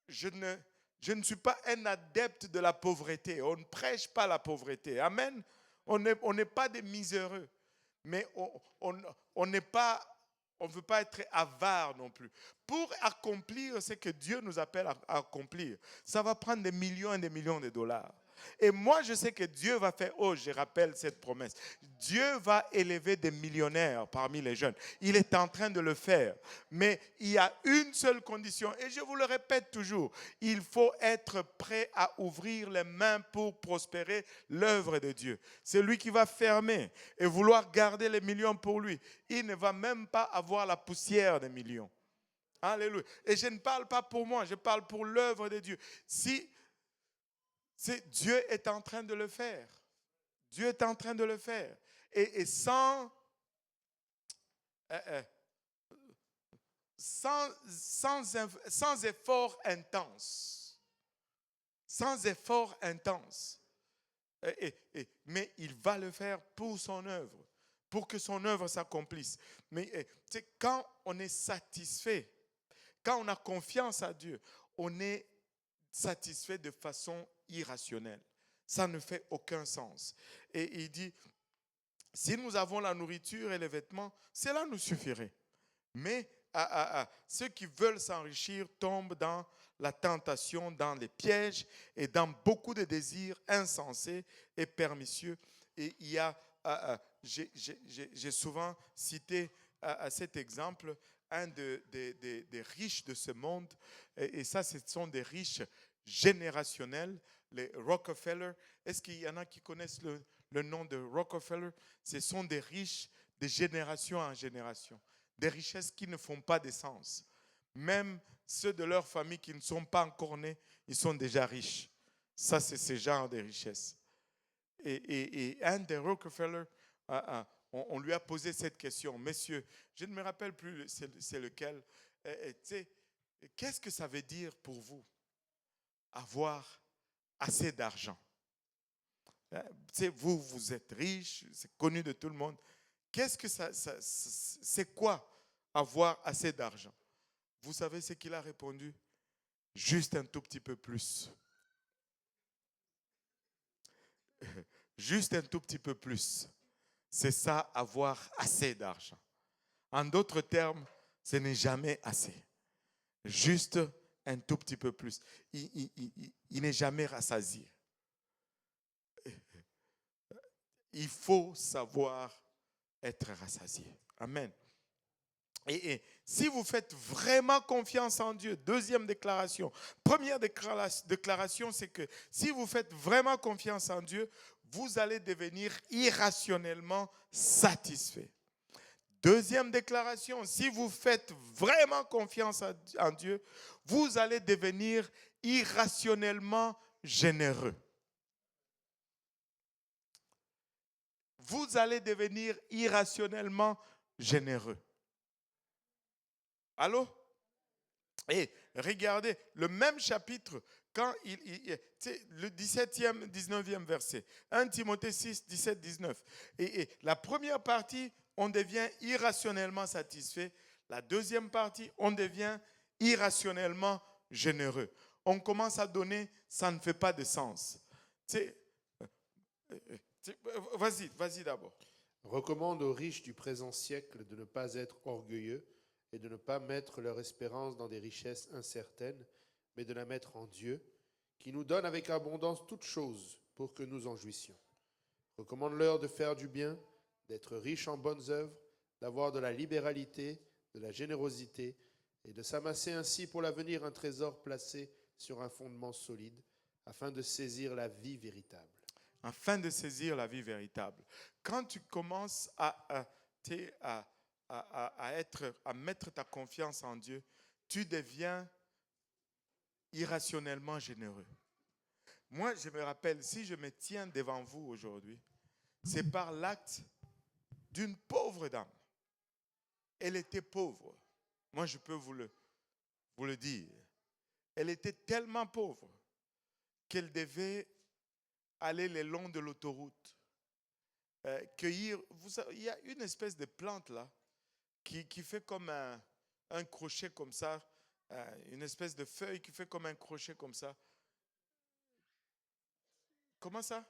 je ne suis pas un adepte de la pauvreté. On ne prêche pas la pauvreté. Amen. On n'est pas des miséreux. mais on n'est pas, on ne veut pas être avare non plus. Pour accomplir ce que Dieu nous appelle à accomplir, ça va prendre des millions et des millions de dollars. Et moi, je sais que Dieu va faire, je rappelle cette promesse, Dieu va élever des millionnaires parmi les jeunes. Il est en train de le faire. Mais il y a une seule condition, et je vous le répète toujours, il faut être prêt à ouvrir les mains pour prospérer l'œuvre de Dieu. Celui qui va fermer et vouloir garder les millions pour lui, il ne va même pas avoir la poussière des millions. Alléluia. Et je ne parle pas pour moi, je parle pour l'œuvre de Dieu. Si Dieu est en train de le faire. Dieu est en train de le faire. Et sans effort intense. Sans effort intense. Mais il va le faire pour son œuvre. Pour que son œuvre s'accomplisse. Mais quand on est satisfait, quand on a confiance à Dieu, on est satisfait de façon irrationnelle. Ça ne fait aucun sens. Et il dit, si nous avons la nourriture et les vêtements, cela nous suffirait. Mais ceux qui veulent s'enrichir tombent dans la tentation, dans les pièges et dans beaucoup de désirs insensés et pernicieux. Et il y a, j'ai souvent cité cet exemple, un des riches de ce monde, et ça, ce sont des riches générationnels, les Rockefeller. Est-ce qu'il y en a qui connaissent le nom de Rockefeller? Ce sont des riches de génération en génération, des richesses qui ne font pas de sens. Même ceux de leur famille qui ne sont pas encore nés, ils sont déjà riches. Ça, c'est ce genre de richesses. Et un des Rockefeller, on lui a posé cette question. Messieurs, je ne me rappelle plus c'est lequel. Qu'est-ce que ça veut dire pour vous avoir assez d'argent? Vous êtes riche, c'est connu de tout le monde. Qu'est-ce que c'est quoi avoir assez d'argent? Vous savez ce qu'il a répondu? Juste un tout petit peu plus. Juste un tout petit peu plus. C'est ça, avoir assez d'argent. En d'autres termes, ce n'est jamais assez. Juste un tout petit peu plus. Il n'est jamais rassasié. Il faut savoir être rassasié. Amen. Et si vous faites vraiment confiance en Dieu, deuxième déclaration. Première déclaration, c'est que si vous faites vraiment confiance en Dieu, vous allez devenir irrationnellement satisfait. Deuxième déclaration, si vous faites vraiment confiance en Dieu, vous allez devenir irrationnellement généreux. Vous allez devenir irrationnellement généreux. Allô? Et regardez, le même chapitre, quand le 17e, 19e verset, 1 Timothée 6, 17, 19. Et la première partie, on devient irrationnellement satisfait. La deuxième partie, on devient irrationnellement généreux. On commence à donner, ça ne fait pas de sens. Vas-y d'abord. Recommande aux riches du présent siècle de ne pas être orgueilleux et de ne pas mettre leur espérance dans des richesses incertaines, mais de la mettre en Dieu, qui nous donne avec abondance toutes choses pour que nous en jouissions. Recommande-leur de faire du bien, d'être riches en bonnes œuvres, d'avoir de la libéralité, de la générosité, et de s'amasser ainsi pour l'avenir un trésor placé sur un fondement solide, afin de saisir la vie véritable. Afin de saisir la vie véritable. Quand tu commences à mettre ta confiance en Dieu, tu deviens irrationnellement généreux. Moi, je me rappelle, si je me tiens devant vous aujourd'hui, c'est par l'acte d'une pauvre dame. Elle était pauvre. Moi, je peux vous le dire. Elle était tellement pauvre qu'elle devait aller le long de l'autoroute, cueillir. Vous savez, il y a une espèce de plante là qui fait comme un crochet comme ça, une espèce de feuille qui fait comme un crochet comme ça. Comment ça?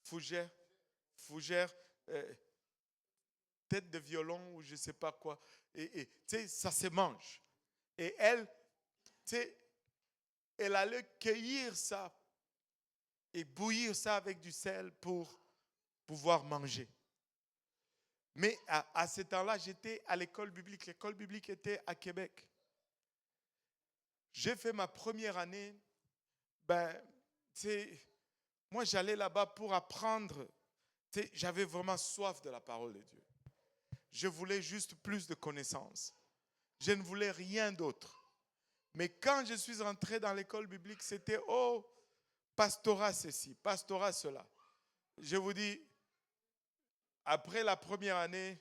Fougère. fougère, tête de violon ou je ne sais pas quoi. Et tu sais, ça se mange. Et elle, tu sais, elle allait cueillir ça et bouillir ça avec du sel pour pouvoir manger. Mais à ce temps-là, j'étais à l'école biblique. L'école biblique était à Québec. J'ai fait ma première année. Moi, j'allais là-bas pour apprendre. J'avais vraiment soif de la parole de Dieu. Je voulais juste plus de connaissances. Je ne voulais rien d'autre. Mais quand je suis entré dans l'école biblique, c'était pastorat ceci, pastorat cela. Je vous dis, après la première année,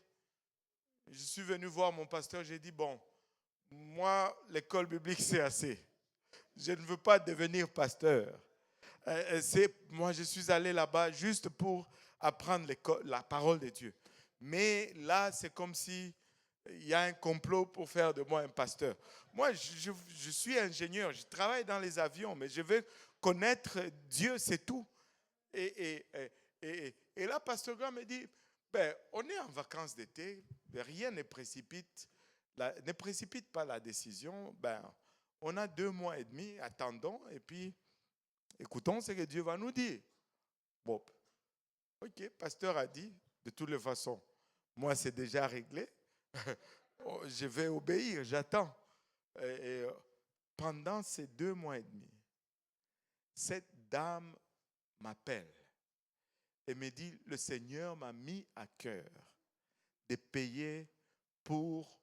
je suis venu voir mon pasteur, j'ai dit, bon, moi, l'école biblique, c'est assez. Je ne veux pas devenir pasteur. Moi, je suis allé là-bas juste pour apprendre la parole de Dieu. Mais là, c'est comme si il y a un complot pour faire de moi un pasteur. Moi, je suis ingénieur, je travaille dans les avions, mais je veux connaître Dieu, c'est tout. Et là, pasteur Graham me dit, on est en vacances d'été, rien ne précipite pas la décision. On a 2 mois et demi, attendons, et puis écoutons ce que Dieu va nous dire. Bon, ok, pasteur a dit, de toutes les façons, moi c'est déjà réglé, je vais obéir, j'attends. Et pendant ces 2 mois et demi, cette dame m'appelle et me dit, le Seigneur m'a mis à cœur de payer pour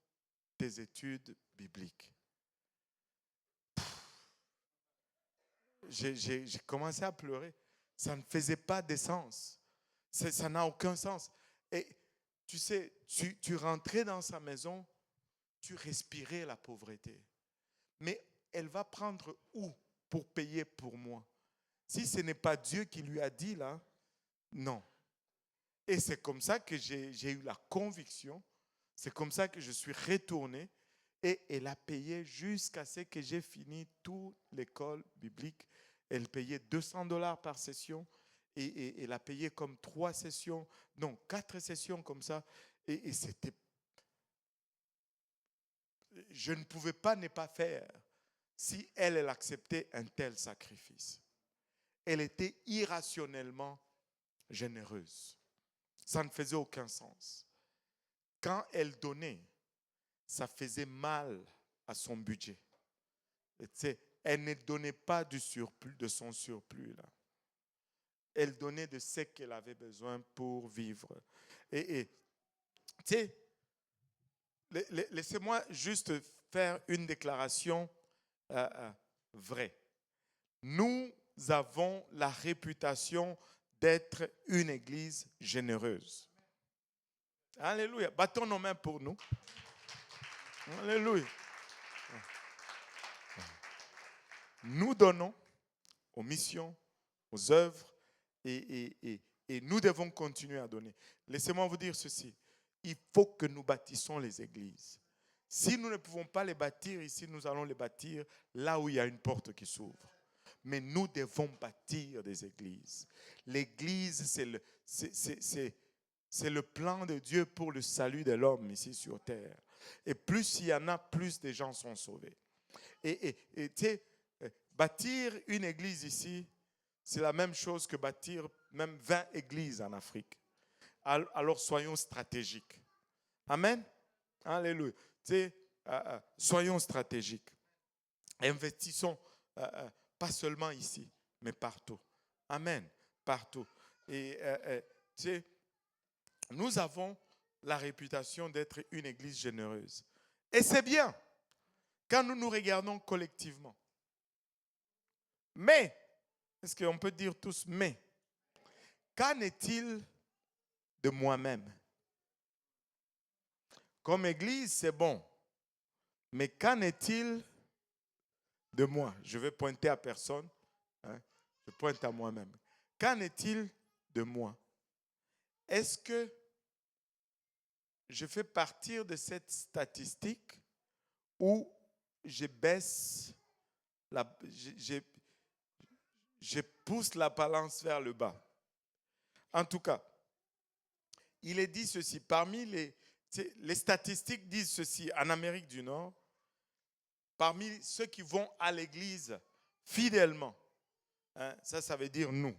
tes études bibliques. J'ai commencé à pleurer. Ça ne faisait pas de sens. Ça n'a aucun sens. Et tu sais, tu rentrais dans sa maison, tu respirais la pauvreté. Mais elle va prendre où pour payer pour moi? Si ce n'est pas Dieu qui lui a dit là, non. Et c'est comme ça que j'ai eu la conviction, c'est comme ça que je suis retourné et elle a payé jusqu'à ce que j'ai fini toute l'école biblique. Elle payait $200 par session et elle a payé comme 3 sessions, non, 4 sessions comme ça. Et c'était... Je ne pouvais pas ne pas faire si elle acceptait un tel sacrifice. Elle était irrationnellement généreuse. Ça ne faisait aucun sens. Quand elle donnait, ça faisait mal à son budget. Elle ne donnait pas du surplus, de son surplus là. Elle donnait de ce qu'elle avait besoin pour vivre. Et tu sais, laissez-moi juste faire une déclaration vraie. Nous avons la réputation d'être une église généreuse. Alléluia. Battons nos mains pour nous. Alléluia. Nous donnons aux missions, aux œuvres, et nous devons continuer à donner. Laissez-moi vous dire ceci. Il faut que nous bâtissons les églises. Si nous ne pouvons pas les bâtir ici, nous allons les bâtir là où il y a une porte qui s'ouvre. Mais nous devons bâtir des églises. L'église, c'est le plan de Dieu pour le salut de l'homme ici sur terre. Et plus il y en a, plus de gens sont sauvés. Et tu sais, bâtir une église ici, c'est la même chose que bâtir même 20 églises en Afrique. Alors soyons stratégiques. Amen. Alléluia. Tu sais, soyons stratégiques. Investissons pas seulement ici, mais partout. Amen. Partout. Et tu sais, nous avons la réputation d'être une église généreuse. Et c'est bien quand nous nous regardons collectivement. Mais, est-ce qu'on peut dire tous mais? Qu'en est-il de moi-même? Comme église, c'est bon. Mais qu'en est-il de moi? Je vais pointer à personne. Je pointe à moi-même. Qu'en est-il de moi? Est-ce que je fais partir de cette statistique où je baisse, je pousse la balance vers le bas? En tout cas, il est dit ceci, parmi les statistiques disent ceci, en Amérique du Nord, parmi ceux qui vont à l'église fidèlement, hein, ça veut dire nous,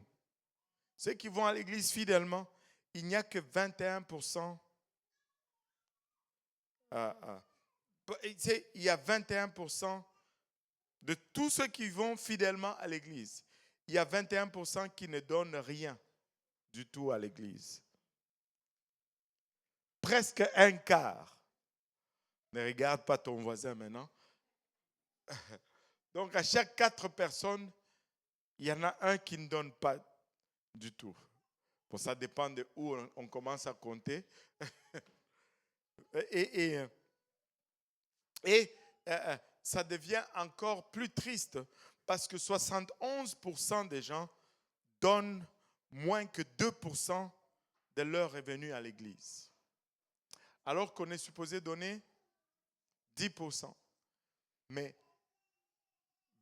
ceux qui vont à l'église fidèlement, il n'y a que 21%, il y a 21% de tous ceux qui vont fidèlement à l'église, il y a 21% qui ne donnent rien du tout à l'église. Presque un quart. Ne regarde pas ton voisin maintenant. Donc à chaque 4 personnes, il y en a un qui ne donne pas du tout. Bon, ça dépend de où on commence à compter. et ça devient encore plus triste parce que 71% des gens donnent moins que 2% de leurs revenus à l'église. Alors qu'on est supposé donner 10%. Mais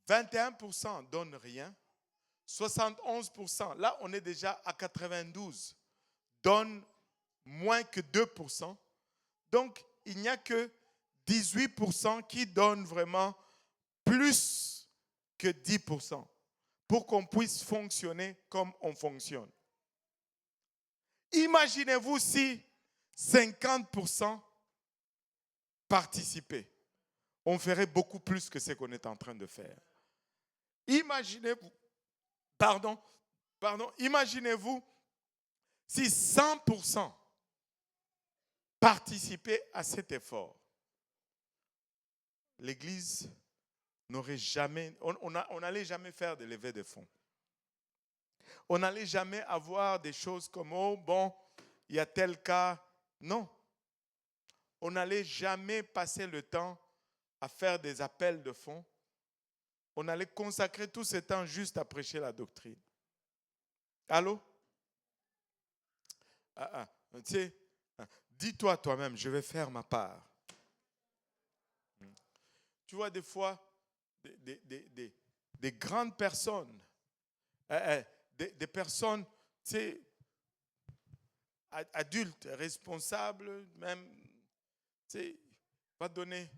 21% ne donnent rien. 71%, là on est déjà à 92, donnent moins que 2%. Donc il n'y a que 18% qui donnent vraiment plus que 10% pour qu'on puisse fonctionner comme on fonctionne. Imaginez-vous si 50% participaient. On ferait beaucoup plus que ce qu'on est en train de faire. Imaginez-vous, imaginez-vous si 100% participaient à cet effort. L'Église n'aurait jamais, on n'allait jamais faire de levée de fonds. On n'allait jamais avoir des choses comme, oh bon, il y a tel cas. Non. On n'allait jamais passer le temps à faire des appels de fonds. On allait consacrer tout ce temps juste à prêcher la doctrine. Allô? Tu sais, dis-toi toi-même, je vais faire ma part. Tu vois des fois des grandes personnes, des personnes, tu sais, adultes, responsables, même, tu sais, va donner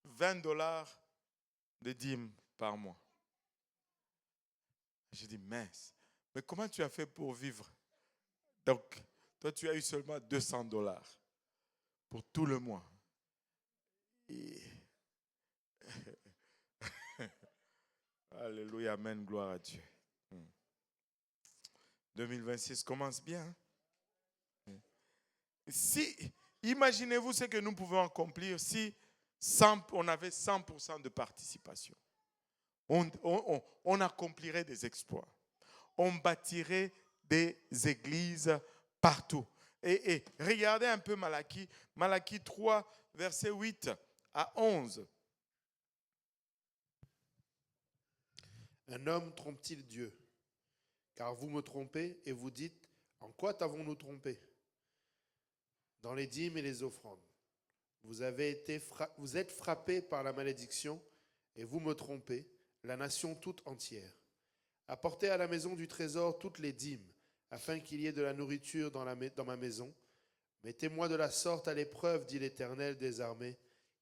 $20 de dîmes par mois. J'ai dit, mince, mais comment tu as fait pour vivre? Donc, toi, tu as eu seulement $200 pour tout le mois. Et... Alléluia, amen, gloire à Dieu. 2026 commence bien. Si, imaginez-vous ce que nous pouvons accomplir si on avait 100% de participation. On accomplirait des exploits. On bâtirait des églises partout. Et regardez un peu Malachie. Malachie 3, verset 8 à 11. Un homme trompe-t-il Dieu? Car vous me trompez et vous dites, en quoi t'avons-nous trompé? Dans les dîmes et les offrandes. Vous êtes frappés par la malédiction et vous me trompez, la nation toute entière. Apportez à la maison du trésor toutes les dîmes, afin qu'il y ait de la nourriture dans ma maison. Mettez-moi de la sorte à l'épreuve, dit l'Éternel des armées,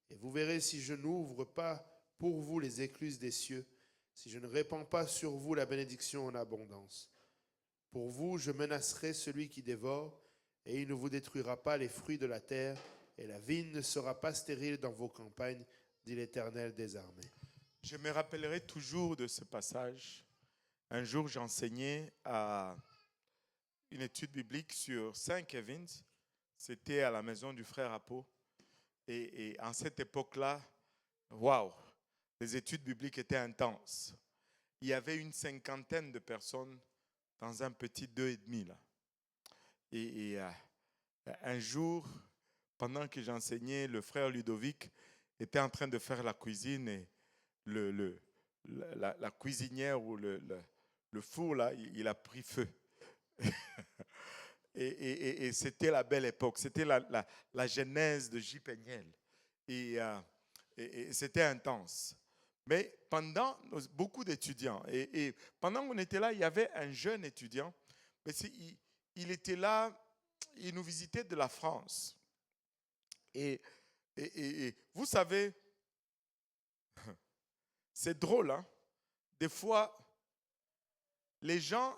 et vous verrez si je n'ouvre pas pour vous les écluses des cieux, si je ne répands pas sur vous la bénédiction en abondance. Pour vous, je menacerai celui qui dévore, et il ne vous détruira pas les fruits de la terre, et la vigne ne sera pas stérile dans vos campagnes, dit l'Éternel des armées. Je me rappellerai toujours de ce passage. Un jour, j'enseignais à une étude biblique sur Saint Kevin. C'était à la maison du frère Apo. Et en cette époque-là, waouh, les études bibliques étaient intenses. Il y avait une 50aine de personnes dans un petit 2,5 là. Et un jour, pendant que j'enseignais, le frère Ludovic était en train de faire la cuisine et la cuisinière ou le four, là, il a pris feu. et c'était la belle époque. C'était la genèse de J. Péniel. Et c'était intense. Mais pendant beaucoup d'étudiants, et pendant qu'on était là, il y avait un jeune étudiant, mais il était là, il nous visitait de la France. Et vous savez, c'est drôle, hein? Des fois, les gens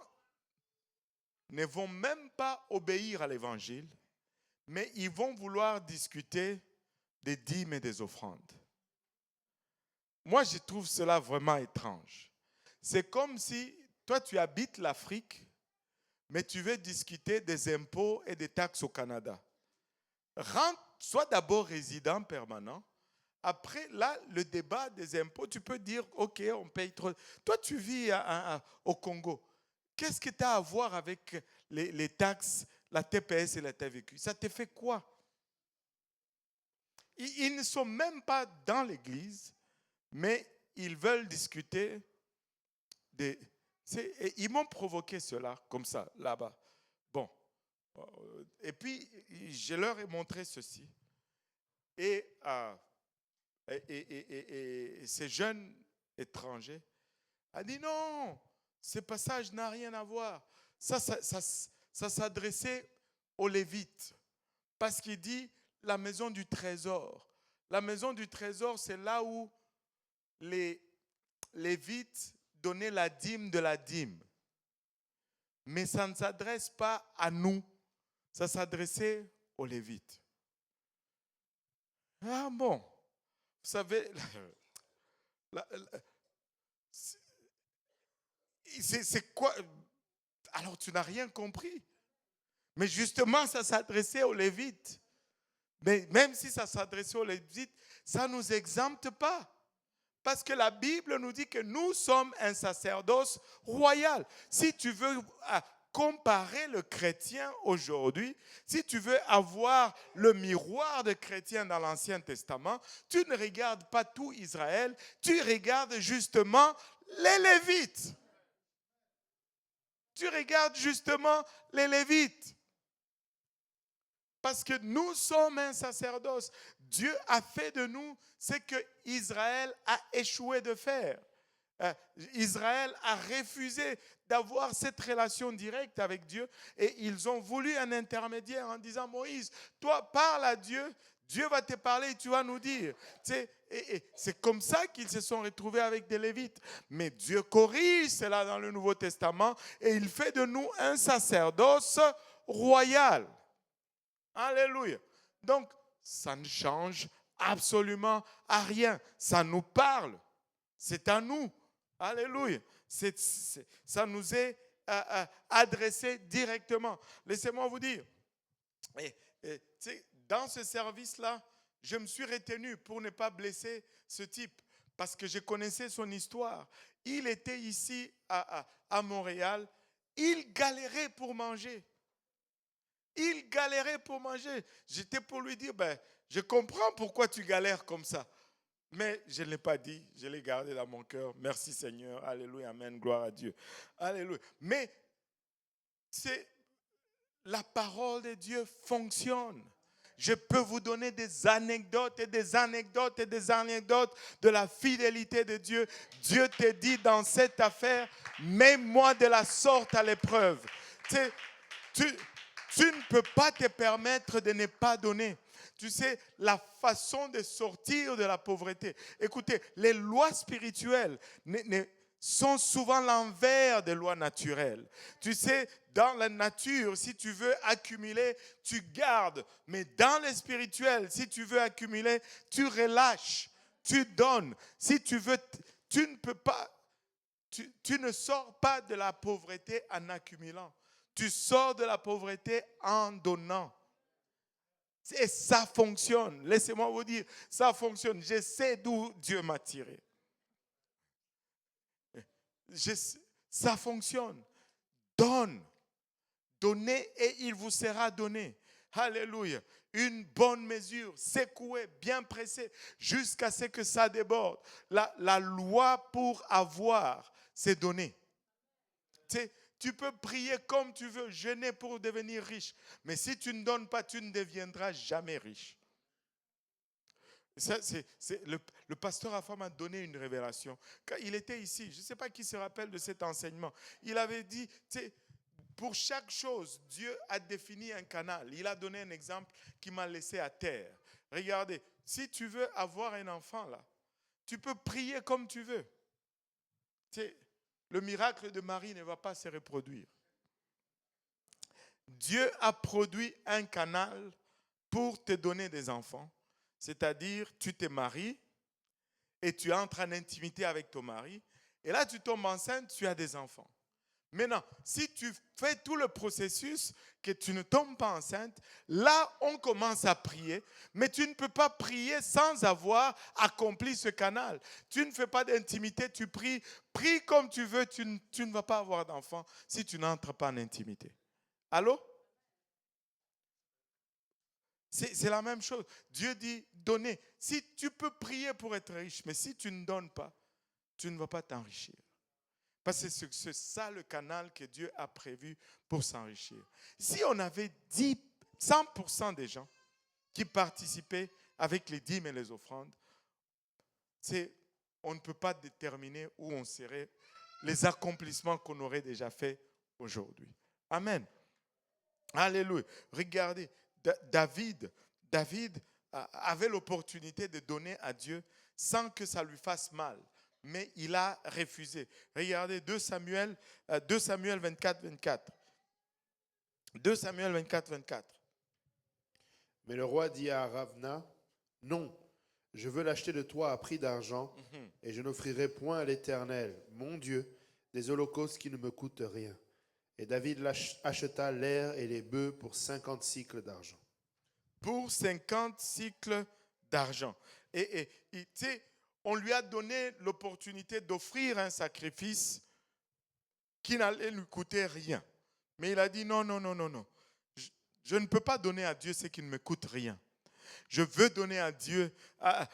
ne vont même pas obéir à l'évangile, mais ils vont vouloir discuter des dîmes et des offrandes. Moi, je trouve cela vraiment étrange. C'est comme si toi, tu habites l'Afrique, mais tu veux discuter des impôts et des taxes au Canada. Sois d'abord résident permanent. Après, là, le débat des impôts, tu peux dire, OK, on paye trop. Toi, tu vis au Congo. Qu'est-ce que tu as à voir avec les taxes, la TPS et la TVQ? Ça te fait quoi? Ils ne sont même pas dans l'église, mais ils veulent discuter et ils m'ont provoqué cela, comme ça, là-bas. Bon. Et puis, je leur ai montré ceci. Et ces jeunes étrangers a dit non, ce passage n'a rien à voir. Ça s'adressait aux Lévites. Parce qu'il dit la maison du trésor. La maison du trésor, c'est là où les Lévites donnaient la dîme de la dîme. Mais ça ne s'adresse pas à nous. Ça s'adressait aux Lévites. Ah bon, vous savez, c'est quoi? Alors tu n'as rien compris. Mais justement, ça s'adressait aux Lévites. Mais même si ça s'adressait aux Lévites, ça ne nous exempte pas. Parce que la Bible nous dit que nous sommes un sacerdoce royal. Si tu veux comparer le chrétien aujourd'hui, si tu veux avoir le miroir de chrétien dans l'Ancien Testament, tu ne regardes pas tout Israël, tu regardes justement les Lévites. Tu regardes justement les Lévites. Parce que nous sommes un sacerdoce. Dieu a fait de nous ce que Israël a échoué de faire. Israël a refusé d'avoir cette relation directe avec Dieu et ils ont voulu un intermédiaire en disant Moïse, toi parle à Dieu, Dieu va te parler et tu vas nous dire. Et c'est comme ça qu'ils se sont retrouvés avec des Lévites. Mais Dieu corrige cela dans le Nouveau Testament et il fait de nous un sacerdoce royal. Alléluia. Donc, ça ne change absolument à rien. Ça nous parle. C'est à nous. Alléluia. Ça nous est adressé directement. Laissez-moi vous dire, dans ce service-là, je me suis retenu pour ne pas blesser ce type parce que je connaissais son histoire. Il était ici à Montréal. Il galérait pour manger. Il galérait pour manger. J'étais pour lui dire, je comprends pourquoi tu galères comme ça. Mais je ne l'ai pas dit, je l'ai gardé dans mon cœur. Merci Seigneur, alléluia, amen, gloire à Dieu. Alléluia. Mais la parole de Dieu fonctionne. Je peux vous donner des anecdotes et des anecdotes et des anecdotes de la fidélité de Dieu. Dieu te dit dans cette affaire, mets-moi de la sorte à l'épreuve. Tu ne peux pas te permettre de ne pas donner. Tu sais, la façon de sortir de la pauvreté. Écoutez, les lois spirituelles sont souvent l'envers des lois naturelles. Tu sais, dans la nature, si tu veux accumuler, tu gardes. Mais dans le spirituel, si tu veux accumuler, tu relâches, tu donnes. Si tu veux, tu ne peux pas, tu ne sors pas de la pauvreté en accumulant. Tu sors de la pauvreté en donnant. Et ça fonctionne. Laissez-moi vous dire, ça fonctionne. Je sais d'où Dieu m'a tiré. Ça fonctionne. Donne. Donnez et il vous sera donné. Alléluia. Une bonne mesure, secouée, bien pressée, jusqu'à ce que ça déborde. La loi pour avoir, c'est donner. Tu peux prier comme tu veux, jeûner pour devenir riche. Mais si tu ne donnes pas, tu ne deviendras jamais riche. Ça, le pasteur Afam m'a donné une révélation. Quand il était ici, je ne sais pas qui se rappelle de cet enseignement. Il avait dit, Pour chaque chose, Dieu a défini un canal. Il a donné un exemple qui m'a laissé à terre. Regardez, si tu veux avoir un enfant là, tu peux prier comme tu veux. Le miracle de Marie ne va pas se reproduire. Dieu a produit un canal pour te donner des enfants. C'est-à-dire, tu te maries et tu entres en intimité avec ton mari. Et là, tu tombes enceinte, tu as des enfants. Maintenant, si tu fais tout le processus, que tu ne tombes pas enceinte, là, on commence à prier, mais tu ne peux pas prier sans avoir accompli ce canal. Tu ne fais pas d'intimité, tu pries. Prie comme tu veux, tu ne vas pas avoir d'enfant si tu n'entres pas en intimité. Allô? C'est la même chose. Dieu dit, donnez. Si tu peux prier pour être riche, mais si tu ne donnes pas, tu ne vas pas t'enrichir. Parce que c'est ça le canal que Dieu a prévu pour s'enrichir. Si on avait 100% des gens qui participaient avec les dîmes et les offrandes, on ne peut pas déterminer où on serait, les accomplissements qu'on aurait déjà faits aujourd'hui. Amen. Alléluia. Regardez, David avait l'opportunité de donner à Dieu sans que ça lui fasse mal. Mais il a refusé. Regardez 2 Samuel 24, 24. 2 Samuel 24, 24. Mais le roi dit à Ravna, non, je veux l'acheter de toi à prix d'argent, et je n'offrirai point à l'Éternel, mon Dieu, des holocaustes qui ne me coûtent rien. Et David acheta l'aire et les bœufs pour 50 cycles d'argent. Pour 50 cycles d'argent. Et tu sais, on lui a donné l'opportunité d'offrir un sacrifice qui n'allait lui coûter rien. Mais il a dit non, non, non, non, non. Je ne peux pas donner à Dieu ce qui ne me coûte rien. Je veux donner à Dieu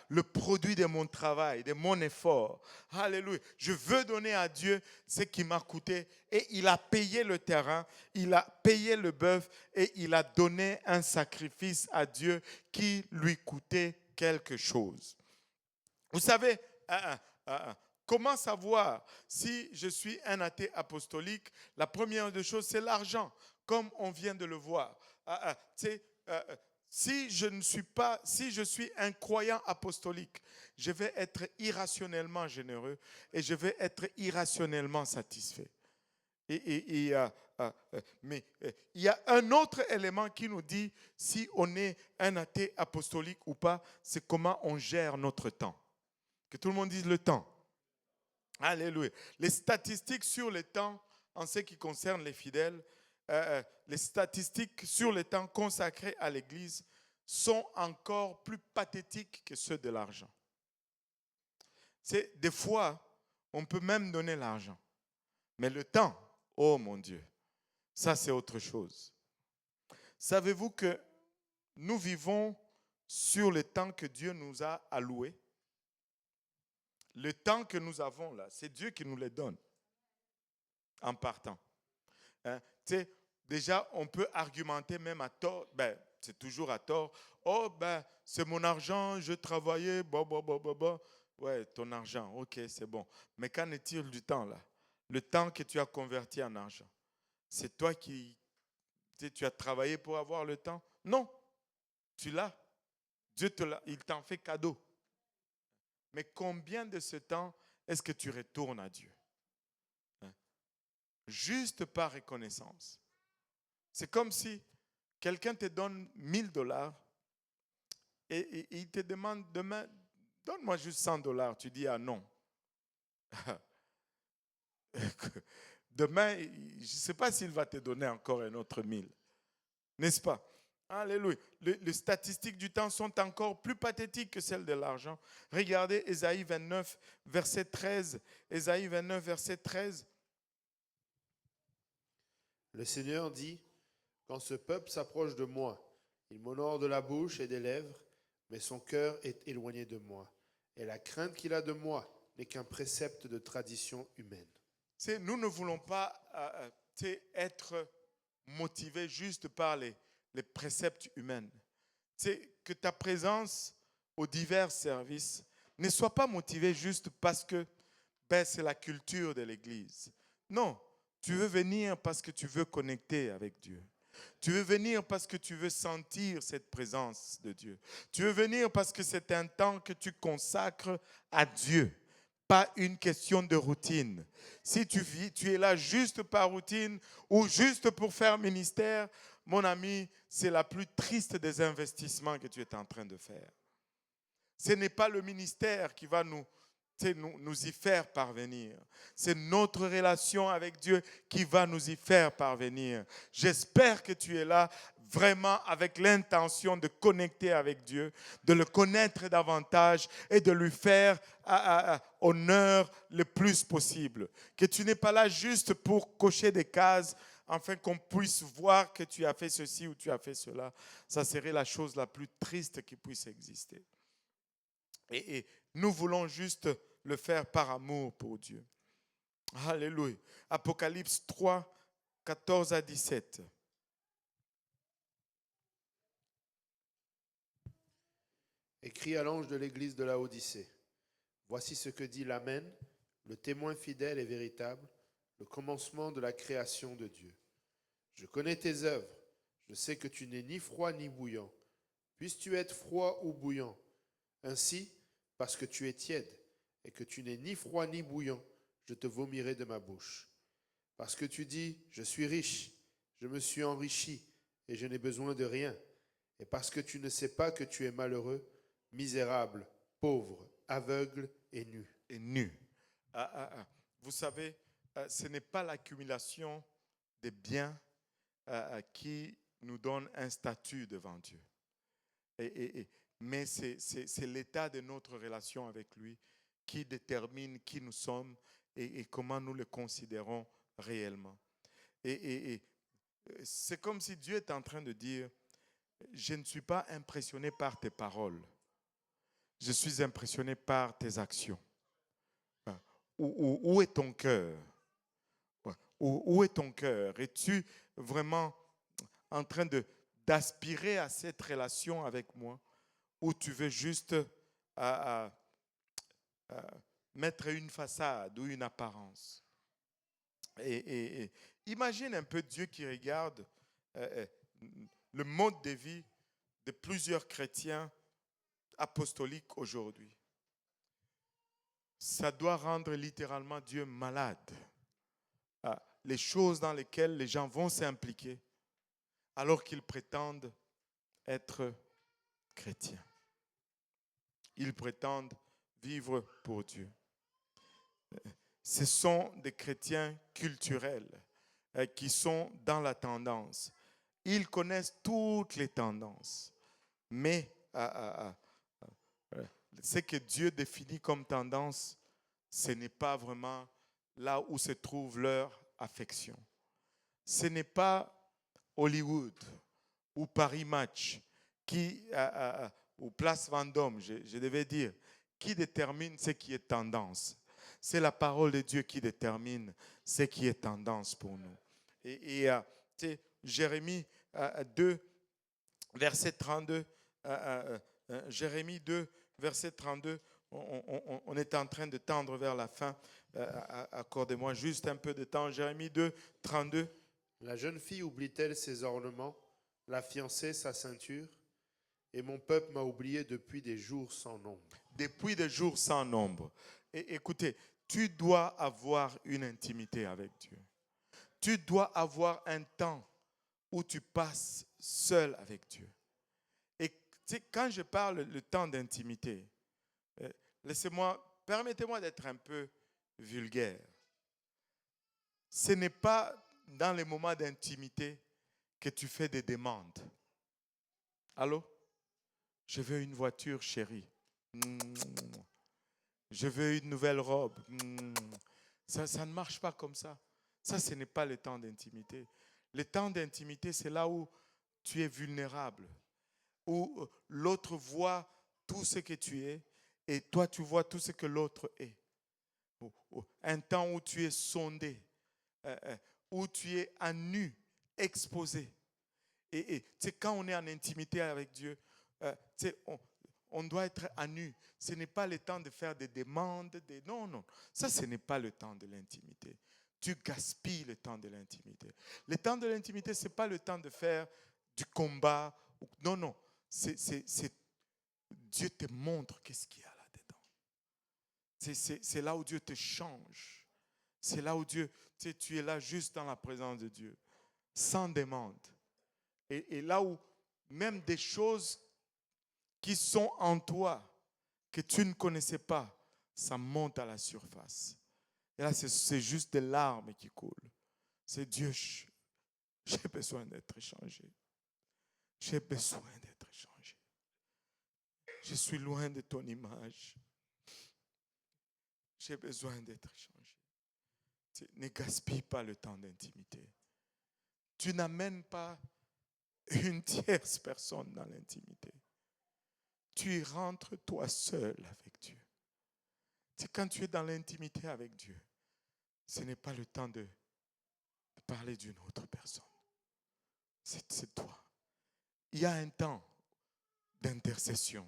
le produit de mon travail, de mon effort. Alléluia. Je veux donner à Dieu ce qui m'a coûté. Et il a payé le terrain, il a payé le bœuf et il a donné un sacrifice à Dieu qui lui coûtait quelque chose. Vous savez, comment savoir si je suis un athée apostolique? La première des choses, c'est l'argent, comme on vient de le voir. Si je suis un croyant apostolique, je vais être irrationnellement généreux et je vais être irrationnellement satisfait. Mais il y a un autre élément qui nous dit si on est un athée apostolique ou pas, c'est comment on gère notre temps. Que tout le monde dise le temps. Alléluia. Les statistiques sur le temps, en ce qui concerne les fidèles, les statistiques sur le temps consacré à l'Église sont encore plus pathétiques que ceux de l'argent. Des fois, on peut même donner l'argent. Mais le temps, oh mon Dieu, ça c'est autre chose. Savez-vous que nous vivons sur le temps que Dieu nous a alloué? Le temps que nous avons là, c'est Dieu qui nous le donne en partant. Hein? Déjà, on peut argumenter même à tort, c'est toujours à tort. Oh, c'est mon argent, je travaillais, Ouais, ton argent, ok, c'est bon. Mais qu'en est-il du temps là? Le temps que tu as converti en argent. C'est toi qui, tu as travaillé pour avoir le temps? Non, tu l'as. Dieu il t'en fait cadeau. Mais combien de ce temps est-ce que tu retournes à Dieu? Juste par reconnaissance. C'est comme si quelqu'un te donne $1000 et il te demande demain, donne-moi juste $100. Tu dis ah non. Demain, je ne sais pas s'il va te donner encore un autre 1000. N'est-ce pas? Alléluia. Les statistiques du temps sont encore plus pathétiques que celles de l'argent. Regardez Ésaïe 29, verset 13. Ésaïe 29, verset 13. Le Seigneur dit, quand ce peuple s'approche de moi, il m'honore de la bouche et des lèvres, mais son cœur est éloigné de moi. Et la crainte qu'il a de moi n'est qu'un précepte de tradition humaine. Nous ne voulons pas être motivés juste par les préceptes humains. Que ta présence aux divers services ne soit pas motivée juste parce que c'est la culture de l'Église. Non, Tu veux venir parce que tu veux connecter avec Dieu. Tu veux venir parce que tu veux sentir cette présence de Dieu. Tu veux venir parce que c'est un temps que tu consacres à Dieu, pas une question de routine. Si tu es là juste par routine ou juste pour faire ministère, mon ami, c'est la plus triste des investissements que tu es en train de faire. Ce n'est pas le ministère qui va nous y faire parvenir. C'est notre relation avec Dieu qui va nous y faire parvenir. J'espère que tu es là vraiment avec l'intention de connecter avec Dieu, de le connaître davantage et de lui faire honneur le plus possible. Que tu n'es pas là juste pour cocher des cases afin qu'on puisse voir que tu as fait ceci ou tu as fait cela. Ça serait la chose la plus triste qui puisse exister. Et nous voulons juste le faire par amour pour Dieu. Alléluia. Apocalypse 3, 14 à 17. Écrit à l'ange de l'église de la Odyssée. Voici ce que dit l'Amen, le témoin fidèle et véritable, le commencement de la création de Dieu. Je connais tes œuvres, je sais que tu n'es ni froid ni bouillant. Puisses-tu être froid ou bouillant? Ainsi, parce que tu es tiède et que tu n'es ni froid ni bouillant, je te vomirai de ma bouche. Parce que tu dis, je suis riche, je me suis enrichi et je n'ai besoin de rien. Et parce que tu ne sais pas que tu es malheureux, misérable, pauvre, aveugle et nu. Et nu. Vous savez, ce n'est pas l'accumulation des biens qui nous donne un statut devant Dieu. Mais c'est l'état de notre relation avec lui qui détermine qui nous sommes et comment nous le considérons réellement. Et c'est comme si Dieu est en train de dire, je ne suis pas impressionné par tes paroles, je suis impressionné par tes actions. Où est ton cœur? Où est ton cœur? Es-tu vraiment en train d'aspirer à cette relation avec moi ou tu veux juste mettre une façade ou une apparence? Et imagine un peu Dieu qui regarde le mode de vie de plusieurs chrétiens apostoliques aujourd'hui. Ça doit rendre littéralement Dieu malade. Les choses dans lesquelles les gens vont s'impliquer alors qu'ils prétendent être chrétiens. Ils prétendent vivre pour Dieu. Ce sont des chrétiens culturels qui sont dans la tendance. Ils connaissent toutes les tendances. Mais ce que Dieu définit comme tendance, ce n'est pas vraiment là où se trouve leur affection. Ce n'est pas Hollywood ou Paris Match ou Place Vendôme, je devais dire, qui détermine ce qui est tendance. C'est la parole de Dieu qui détermine ce qui est tendance pour nous. Et Jérémie 2, verset 32, Jérémie 2, verset 32, on est en train de tendre vers la fin. Accordez-moi juste un peu de temps. Jérémie 2, 32. La jeune fille oublie-t-elle ses ornements, la fiancée sa ceinture? Et mon peuple m'a oublié depuis des jours sans nombre. Depuis des jours sans nombre. Et écoutez, tu dois avoir une intimité avec Dieu. Tu dois avoir un temps où tu passes seul avec Dieu. Et quand je parle le temps d'intimité, permettez-moi d'être un peu vulgaire. Ce n'est pas dans les moments d'intimité que tu fais des demandes. Allô? Je veux une voiture, chérie. Je veux une nouvelle robe. Ça ne marche pas comme ça. Ça, ce n'est pas le temps d'intimité. Le temps d'intimité, c'est là où tu es vulnérable, où l'autre voit tout ce que tu es et toi, tu vois tout ce que l'autre est. Un temps où tu es sondé, où tu es à nu, exposé. Et quand on est en intimité avec Dieu, on doit être à nu. Ce n'est pas le temps de faire des demandes. Non. Ça, ce n'est pas le temps de l'intimité. tu gaspilles le temps de l'intimité. Le temps de l'intimité, ce n'est pas le temps de faire du combat. Non, non. Dieu te montre qu'est-ce qu'il y a là-dedans. C'est là où Dieu te change. C'est là où Dieu, tu es là juste dans la présence de Dieu, sans demande. Et là où même des choses qui sont en toi, que tu ne connaissais pas, ça monte à la surface. Et là, c'est juste des larmes qui coulent. C'est Dieu, j'ai besoin d'être changé. J'ai besoin d'être changé. Je suis loin de ton image. J'ai besoin d'être changé. Ne gaspille pas le temps d'intimité. Tu n'amènes pas une tierce personne dans l'intimité. Tu y rentres toi seul avec Dieu. Quand tu es dans l'intimité avec Dieu, ce n'est pas le temps de parler d'une autre personne. C'est toi. Il y a un temps d'intercession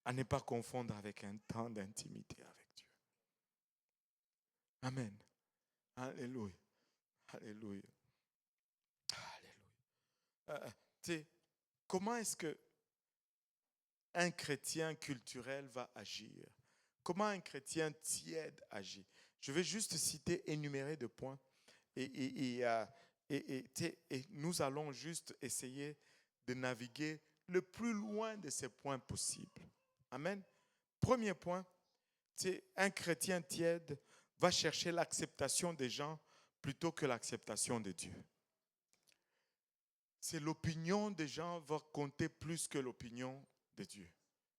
à ne pas confondre avec un temps d'intimité avec Dieu. Amen. Alléluia. Alléluia. Alléluia. Comment est-ce que un chrétien culturel va agir? Comment un chrétien tiède agit? Je vais juste citer, énumérer des points. Et nous allons juste essayer de naviguer le plus loin de ces points possibles. Amen. Premier point, un chrétien tiède va chercher l'acceptation des gens plutôt que l'acceptation de Dieu. C'est l'opinion des gens va compter plus que l'opinion de Dieu.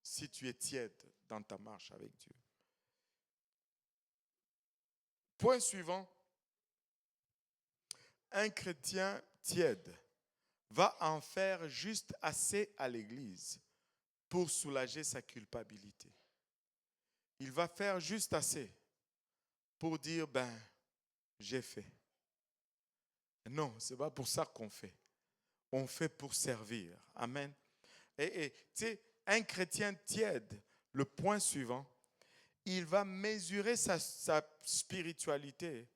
Si tu es tiède dans ta marche avec Dieu. Point suivant. Un chrétien tiède va en faire juste assez à l'église pour soulager sa culpabilité. Il va faire juste assez pour dire, j'ai fait. Non, ce n'est pas pour ça qu'on fait. On fait pour servir. Amen. Et tu sais, un chrétien tiède, le point suivant, il va mesurer sa spiritualité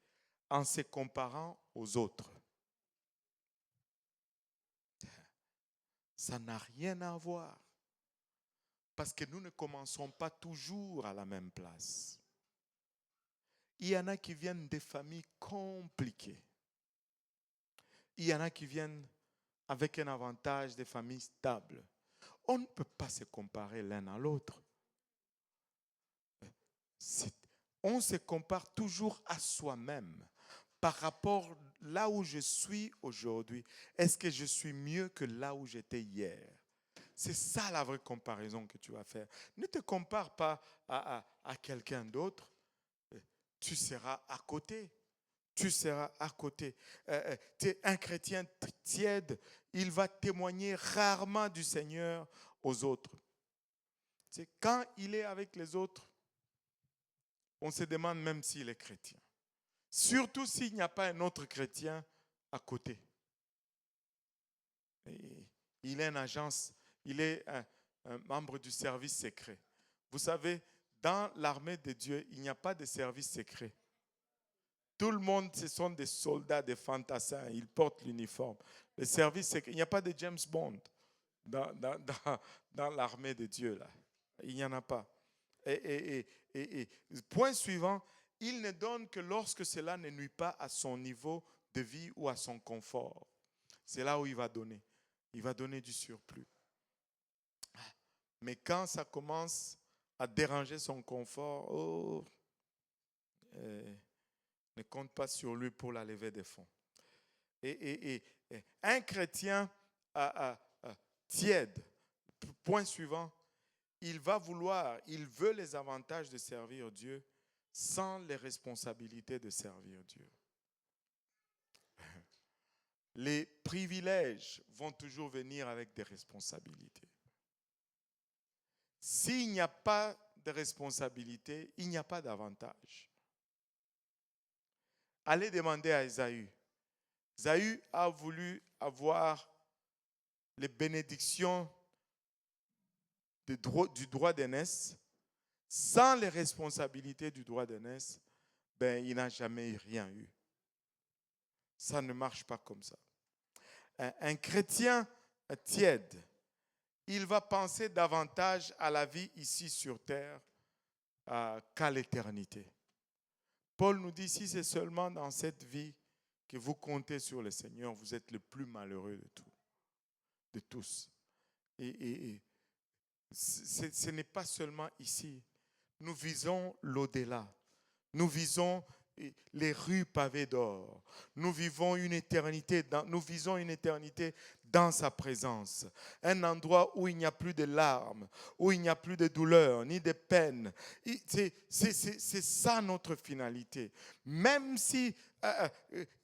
en se comparant aux autres. Ça n'a rien à voir. Parce que nous ne commençons pas toujours à la même place. Il y en a qui viennent des familles compliquées. Il y en a qui viennent avec un avantage des familles stables. On ne peut pas se comparer l'un à l'autre. On se compare toujours à soi-même. Par rapport là où je suis aujourd'hui, est-ce que je suis mieux que là où j'étais hier? C'est ça la vraie comparaison que tu vas faire. Ne te compare pas à quelqu'un d'autre. Tu seras à côté. Tu seras à côté. Un chrétien tiède, il va témoigner rarement du Seigneur aux autres. Quand il est avec les autres, on se demande même s'il est chrétien. Surtout s'il n'y a pas un autre chrétien à côté. Et il est une agence, il est un membre du service secret. Vous savez, dans l'armée de Dieu, il n'y a pas de service secret. Tout le monde, ce sont des soldats, des fantassins, ils portent l'uniforme. Le service secret, il n'y a pas de James Bond dans l'armée de Dieu, là. Il n'y en a pas. Et point suivant, il ne donne que lorsque cela ne nuit pas à son niveau de vie ou à son confort. C'est là où il va donner. Il va donner du surplus. Mais quand ça commence à déranger son confort, ne compte pas sur lui pour la levée des fonds. Et un chrétien tiède, point suivant, il veut les avantages de servir Dieu sans les responsabilités de servir Dieu. Les privilèges vont toujours venir avec des responsabilités. S'il n'y a pas de responsabilité, il n'y a pas d'avantage. Allez demander à Ésaü. Ésaü a voulu avoir les bénédictions du droit d'aînesse sans les responsabilités du droit d'aînesse. ben, il n'a jamais rien eu. Ça ne marche pas comme ça. Un chrétien tiède, il va penser davantage à la vie ici sur terre qu'à l'éternité. Paul nous dit, si c'est seulement dans cette vie que vous comptez sur le Seigneur, vous êtes le plus malheureux de tous. Et ce n'est pas seulement ici. Nous visons l'au-delà. Nous visons les rues pavées d'or. Nous visons une éternité dans sa présence. Un endroit où il n'y a plus de larmes, où il n'y a plus de douleur, ni de peine. C'est ça notre finalité. Même si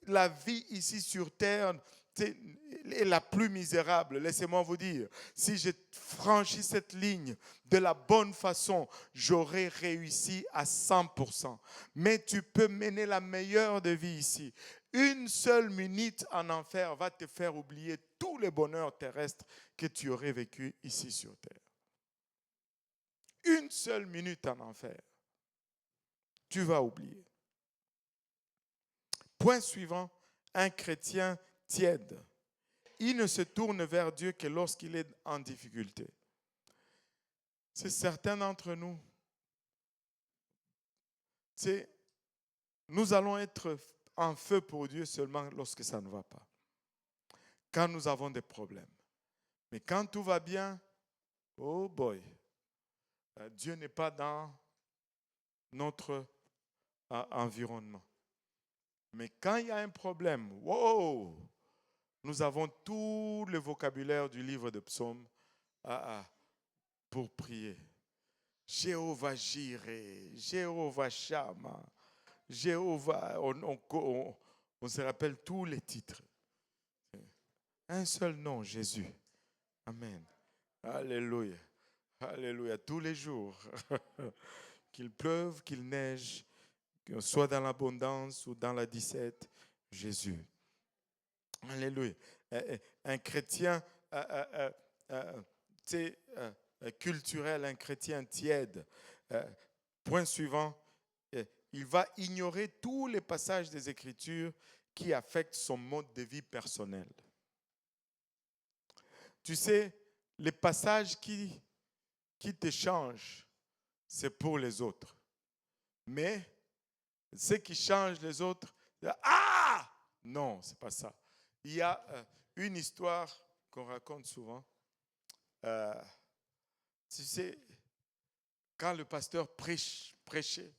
la vie ici sur terre est la plus misérable, laissez-moi vous dire, si je franchis cette ligne de la bonne façon, j'aurai réussi à 100%. Mais tu peux mener la meilleure de vie ici. Une seule minute en enfer va te faire oublier tous les bonheurs terrestres que tu aurais vécu ici sur terre. Une seule minute en enfer, tu vas oublier. Point suivant, un chrétien tiède. Il ne se tourne vers Dieu que lorsqu'il est en difficulté. C'est certains d'entre nous. Nous allons être en feu pour Dieu seulement lorsque ça ne va pas. Quand nous avons des problèmes. Mais quand tout va bien, oh boy, Dieu n'est pas dans notre environnement. Mais quand il y a un problème, wow, nous avons tout le vocabulaire du livre de Psaumes pour prier. Jéhovah Jireh, Jéhovah Shammah, Jéhovah, on se rappelle tous les titres. Un seul nom, Jésus. Amen. Alléluia. Alléluia. Tous les jours, qu'il pleuve, qu'il neige, qu'on soit dans l'abondance ou dans la disette, Jésus. Alléluia. Un chrétien culturel, un chrétien tiède. Point suivant, il va ignorer tous les passages des Écritures qui affectent son mode de vie personnel. Tu sais, les passages qui te changent, c'est pour les autres. Mais ce qui change les autres, non, c'est pas ça. Il y a une histoire qu'on raconte souvent. Tu sais, quand le pasteur prêchait,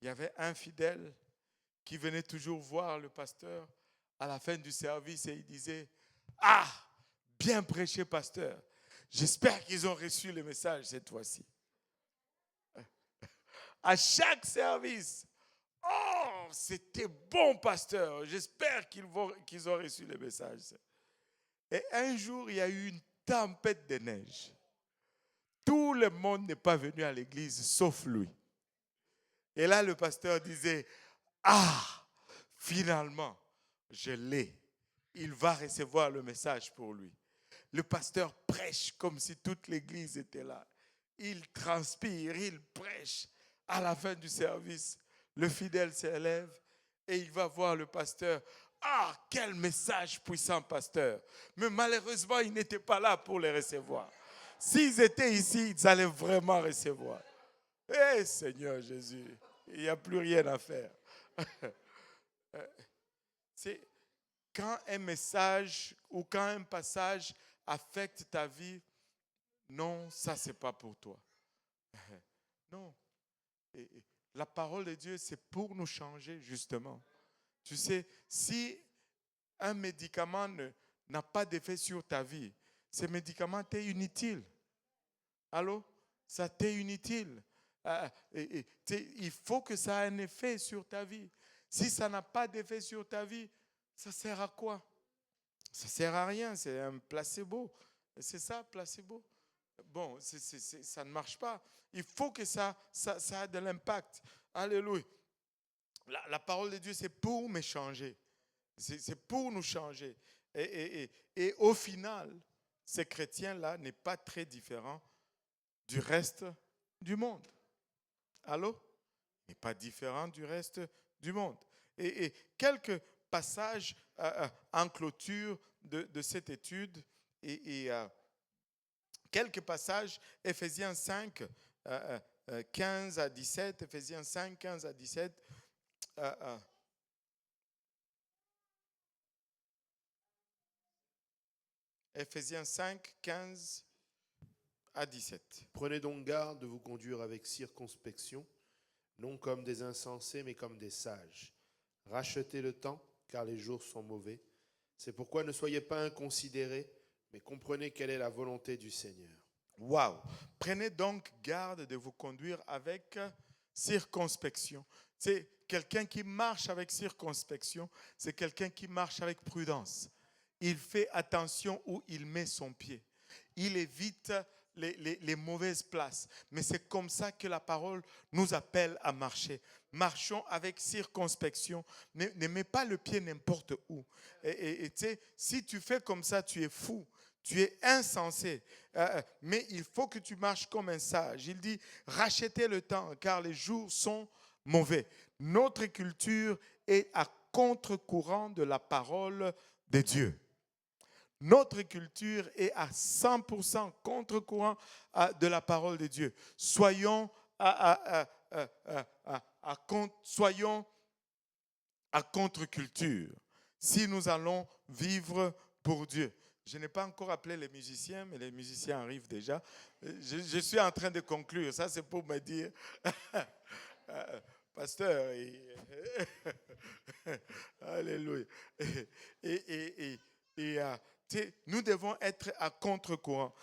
il y avait un fidèle qui venait toujours voir le pasteur à la fin du service et il disait « bien prêché, pasteur. J'espère qu'ils ont reçu le message cette fois-ci. » À chaque service, « Oh, c'était bon, pasteur. J'espère qu'ils ont reçu le message. » Et un jour, il y a eu une tempête de neige. Tout le monde n'est pas venu à l'église, sauf lui. Et là, le pasteur disait, finalement, je l'ai. Il va recevoir le message pour lui. Le pasteur prêche comme si toute l'église était là. Il transpire, il prêche. À la fin du service, le fidèle s'élève et il va voir le pasteur. Quel message puissant, pasteur. Mais malheureusement, ils n'étaient pas là pour les recevoir. S'ils étaient ici, ils allaient vraiment recevoir. Seigneur Jésus, il n'y a plus rien à faire. C'est quand un message ou quand un passage affecte ta vie, non, ça, c'est pas pour toi. Non. La parole de Dieu, c'est pour nous changer, justement. Tu sais, si un médicament n'a pas d'effet sur ta vie, ce médicament t'est inutile. Allô? Ça t'est inutile. Il faut que ça ait un effet sur ta vie. Si ça n'a pas d'effet sur ta vie, ça sert à quoi? Ça ne sert à rien, c'est un placebo. C'est ça, placebo? Bon, ça ne marche pas. Il faut que ça ait de l'impact. Alléluia. La parole de Dieu, c'est pour me changer. C'est pour nous changer. Et au final, ces chrétiens-là n'est pas très différent du reste du monde. Allô? n'est pas différent du reste du monde. Et quelques passages en clôture de cette étude et quelques passages, Éphésiens 5, 15 à 17, Éphésiens 5, 15 à 17. Éphésiens 5, 15 à 17. Prenez donc garde de vous conduire avec circonspection, non comme des insensés, mais comme des sages. Rachetez le temps, car les jours sont mauvais. C'est pourquoi ne soyez pas inconsidérés, mais comprenez quelle est la volonté du Seigneur. Waouh! Prenez donc garde de vous conduire avec circonspection. C'est quelqu'un qui marche avec circonspection, c'est quelqu'un qui marche avec prudence. Il fait attention où il met son pied. Il évite les mauvaises places. Mais c'est comme ça que la parole nous appelle à marcher. Marchons avec circonspection. Ne mets pas le pied n'importe où. Et tu sais, si tu fais comme ça, tu es fou. Tu es insensé. Mais il faut que tu marches comme un sage. Il dit, rachetez le temps, car les jours sont mauvais. Notre culture est à contre-courant de la parole de Dieu. Notre culture est à 100% contre-courant de la parole de Dieu. Soyons soyons à contre-culture si nous allons vivre pour Dieu. Je n'ai pas encore appelé les musiciens, mais les musiciens arrivent déjà. Je suis en train de conclure. Ça, c'est pour me dire, pasteur, alléluia. Nous devons être à contre-courant.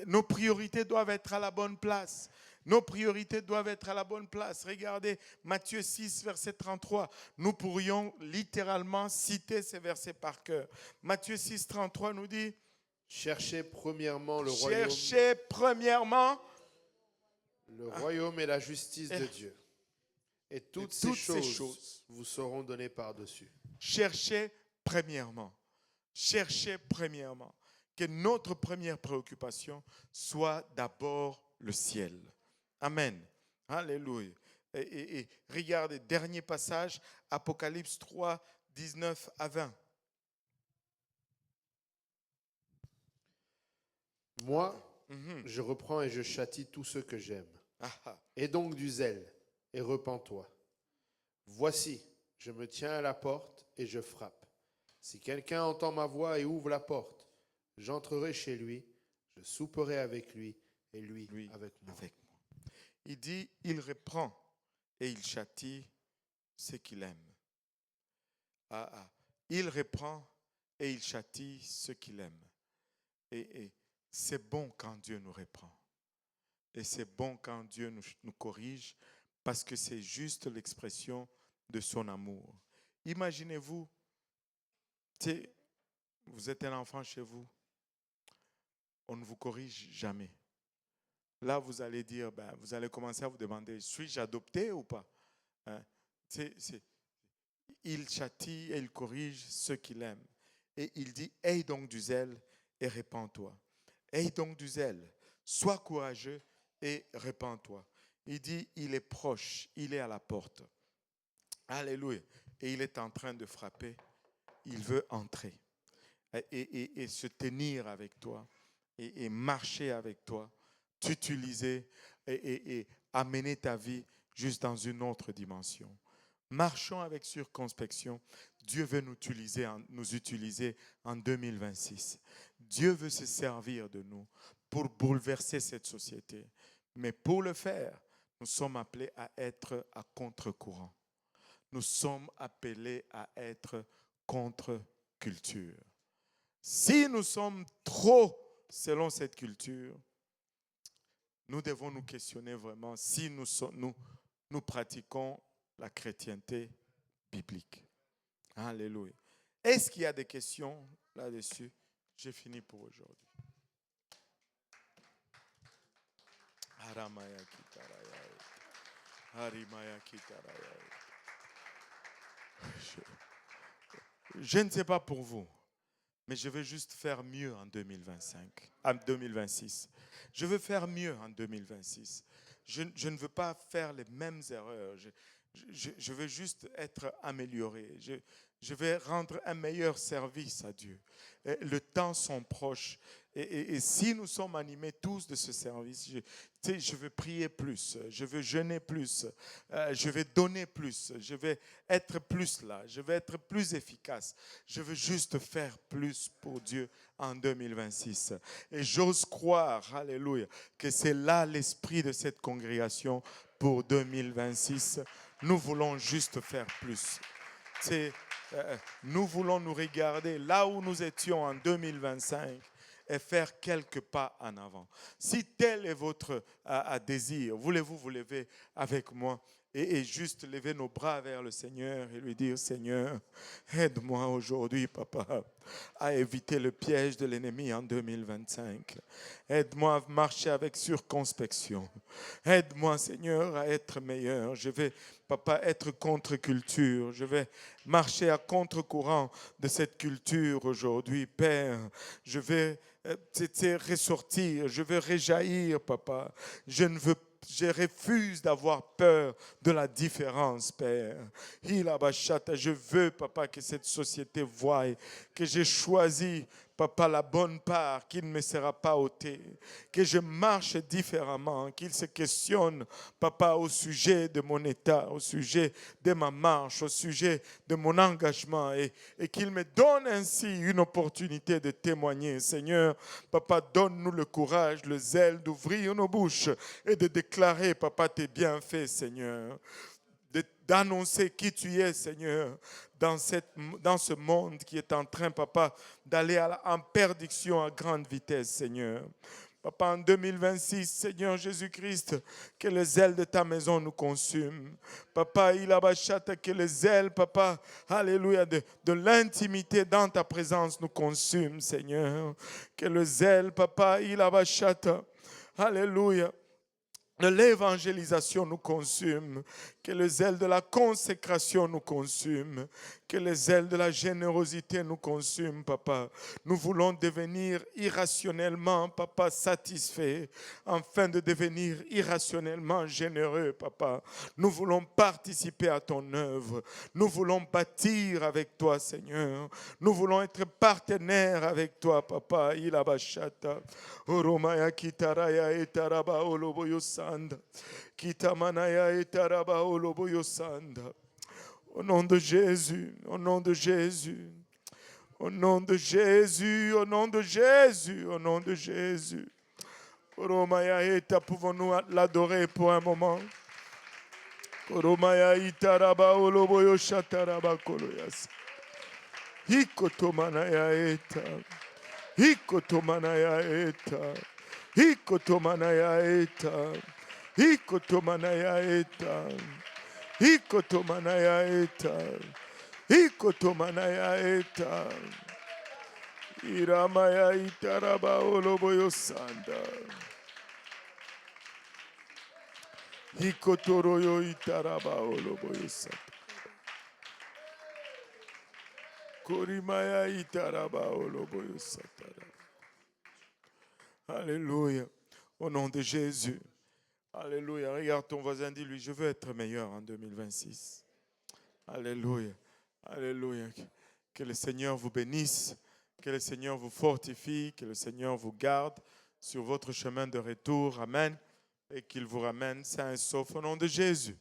Nos priorités doivent être à la bonne place. Nos priorités doivent être à la bonne place. Regardez Matthieu 6, verset 33. Nous pourrions littéralement citer ces versets par cœur. Matthieu 6, 33 nous dit, cherchez premièrement le royaume. Cherchez premièrement le royaume et la justice de Dieu. Et toutes ces choses vous seront données par-dessus. Cherchez premièrement. Cherchez premièrement que notre première préoccupation soit d'abord le ciel. Amen. Alléluia. Et regardez, dernier passage, Apocalypse 3, 19 à 20. Moi, je reprends et je châtie tous ceux que j'aime. Aie donc du zèle et repens-toi. Voici, je me tiens à la porte et je frappe. Si quelqu'un entend ma voix et ouvre la porte, j'entrerai chez lui, je souperai avec lui et lui avec moi. Il dit, il reprend et il châtie ceux qu'il aime. Il reprend et il châtie ceux qu'il aime. Et c'est bon quand Dieu nous reprend. Et c'est bon quand Dieu nous corrige parce que c'est juste l'expression de son amour. Imaginez-vous, vous êtes un enfant chez vous, on ne vous corrige jamais. Là, vous allez dire, vous allez commencer à vous demander, suis-je adopté ou pas? Il châtie et il corrige ceux qu'il aime. Et il dit, aie donc du zèle et répands-toi. Aie donc du zèle, sois courageux et répands-toi. Il dit, il est proche, il est à la porte. Alléluia. Et il est en train de frapper. Il veut entrer et se tenir avec toi et marcher avec toi, t'utiliser et amener ta vie juste dans une autre dimension. Marchons avec circonspection. Dieu veut nous utiliser en 2026. Dieu veut se servir de nous pour bouleverser cette société. Mais pour le faire, nous sommes appelés à être à contre-courant. Nous sommes appelés à être contre-culture. Si nous sommes trop selon cette culture, nous devons nous questionner vraiment si nous pratiquons la chrétienté biblique. Alléluia. Est-ce qu'il y a des questions là-dessus? J'ai fini pour aujourd'hui. Je ne sais pas pour vous, mais je veux juste faire mieux en 2026. Je veux faire mieux en 2026. je ne veux pas faire les mêmes erreurs. Je veux juste être amélioré. Je vais rendre un meilleur service à Dieu. Et le temps sont proches. Et si nous sommes animés tous de ce service, je veux prier plus, je veux jeûner plus, je vais donner plus, je vais être plus là, je vais être plus efficace. Je veux juste faire plus pour Dieu en 2026. Et j'ose croire, alléluia, que c'est là l'esprit de cette congrégation pour 2026. Nous voulons juste faire plus. Nous voulons nous regarder là où nous étions en 2025 et faire quelques pas en avant. Si tel est votre désir, voulez-vous vous lever avec moi et juste lever nos bras vers le Seigneur et lui dire, Seigneur, aide-moi aujourd'hui, papa, à éviter le piège de l'ennemi en 2025. Aide-moi à marcher avec circonspection. Aide-moi, Seigneur, à être meilleur. Je vais, papa, être contre-culture. Je vais marcher à contre-courant de cette culture aujourd'hui, Père. Je vais ressortir, je veux réjaillir, papa. Je refuse d'avoir peur de la différence, Père. Je veux, papa, que cette société voie que j'ai choisi, papa, la bonne part qui ne me sera pas ôtée. Que je marche différemment, qu'il se questionne, papa, au sujet de mon état, au sujet de ma marche, au sujet de mon engagement et qu'il me donne ainsi une opportunité de témoigner. Seigneur, papa, donne-nous le courage, le zèle d'ouvrir nos bouches et de déclarer, papa, tes bienfaits, Seigneur. D'annoncer qui tu es, Seigneur, dans ce monde qui est en train, papa, d'aller en perdition à grande vitesse, Seigneur. Papa, en 2026, Seigneur Jésus-Christ, que le zèle de ta maison nous consume. Papa, que le zèle, papa, alléluia, de l'intimité dans ta présence nous consume, Seigneur. Que le zèle, papa, alléluia, de l'évangélisation nous consume, que le zèle de la consécration nous consume, que le zèle de la générosité nous consume, papa. Nous voulons devenir irrationnellement, papa, satisfaits, afin de devenir irrationnellement généreux, papa. Nous voulons participer à ton œuvre. Nous voulons bâtir avec toi, Seigneur. Nous voulons être partenaires avec toi, papa. Ilabashata, Oromaya Kitaraya Etaraba Oloboyosanda, Kitamanaya Etaraba Oloboyosanda. Au nom de Jésus, au nom de Jésus, au nom de Jésus, au nom de Jésus, au nom de Jésus. Oromaya Eta, pouvons-nous l'adorer pour un moment? Oromaya Itaraba Oloboyo Shataraba Koloyas. Hikotomanaya Eta. Hikotomanaya Eta. Hikotomanaya Eta. Hikotomanaya Eta. Hikotomanaya Eta. Hikotomanaya Eta. Iramaya Itaraba Oloboyo Sanda. Hikotoroyo Itaraba Oloboyo Sanda. Korimaya Itaraba Oloboyo Satara. Alléluia. Au nom de Jésus. Alléluia. Regarde ton voisin, dis-lui, je veux être meilleur en 2026. Alléluia. Alléluia. Que le Seigneur vous bénisse, que le Seigneur vous fortifie, que le Seigneur vous garde sur votre chemin de retour. Amen. Et qu'il vous ramène sain et sauf au nom de Jésus.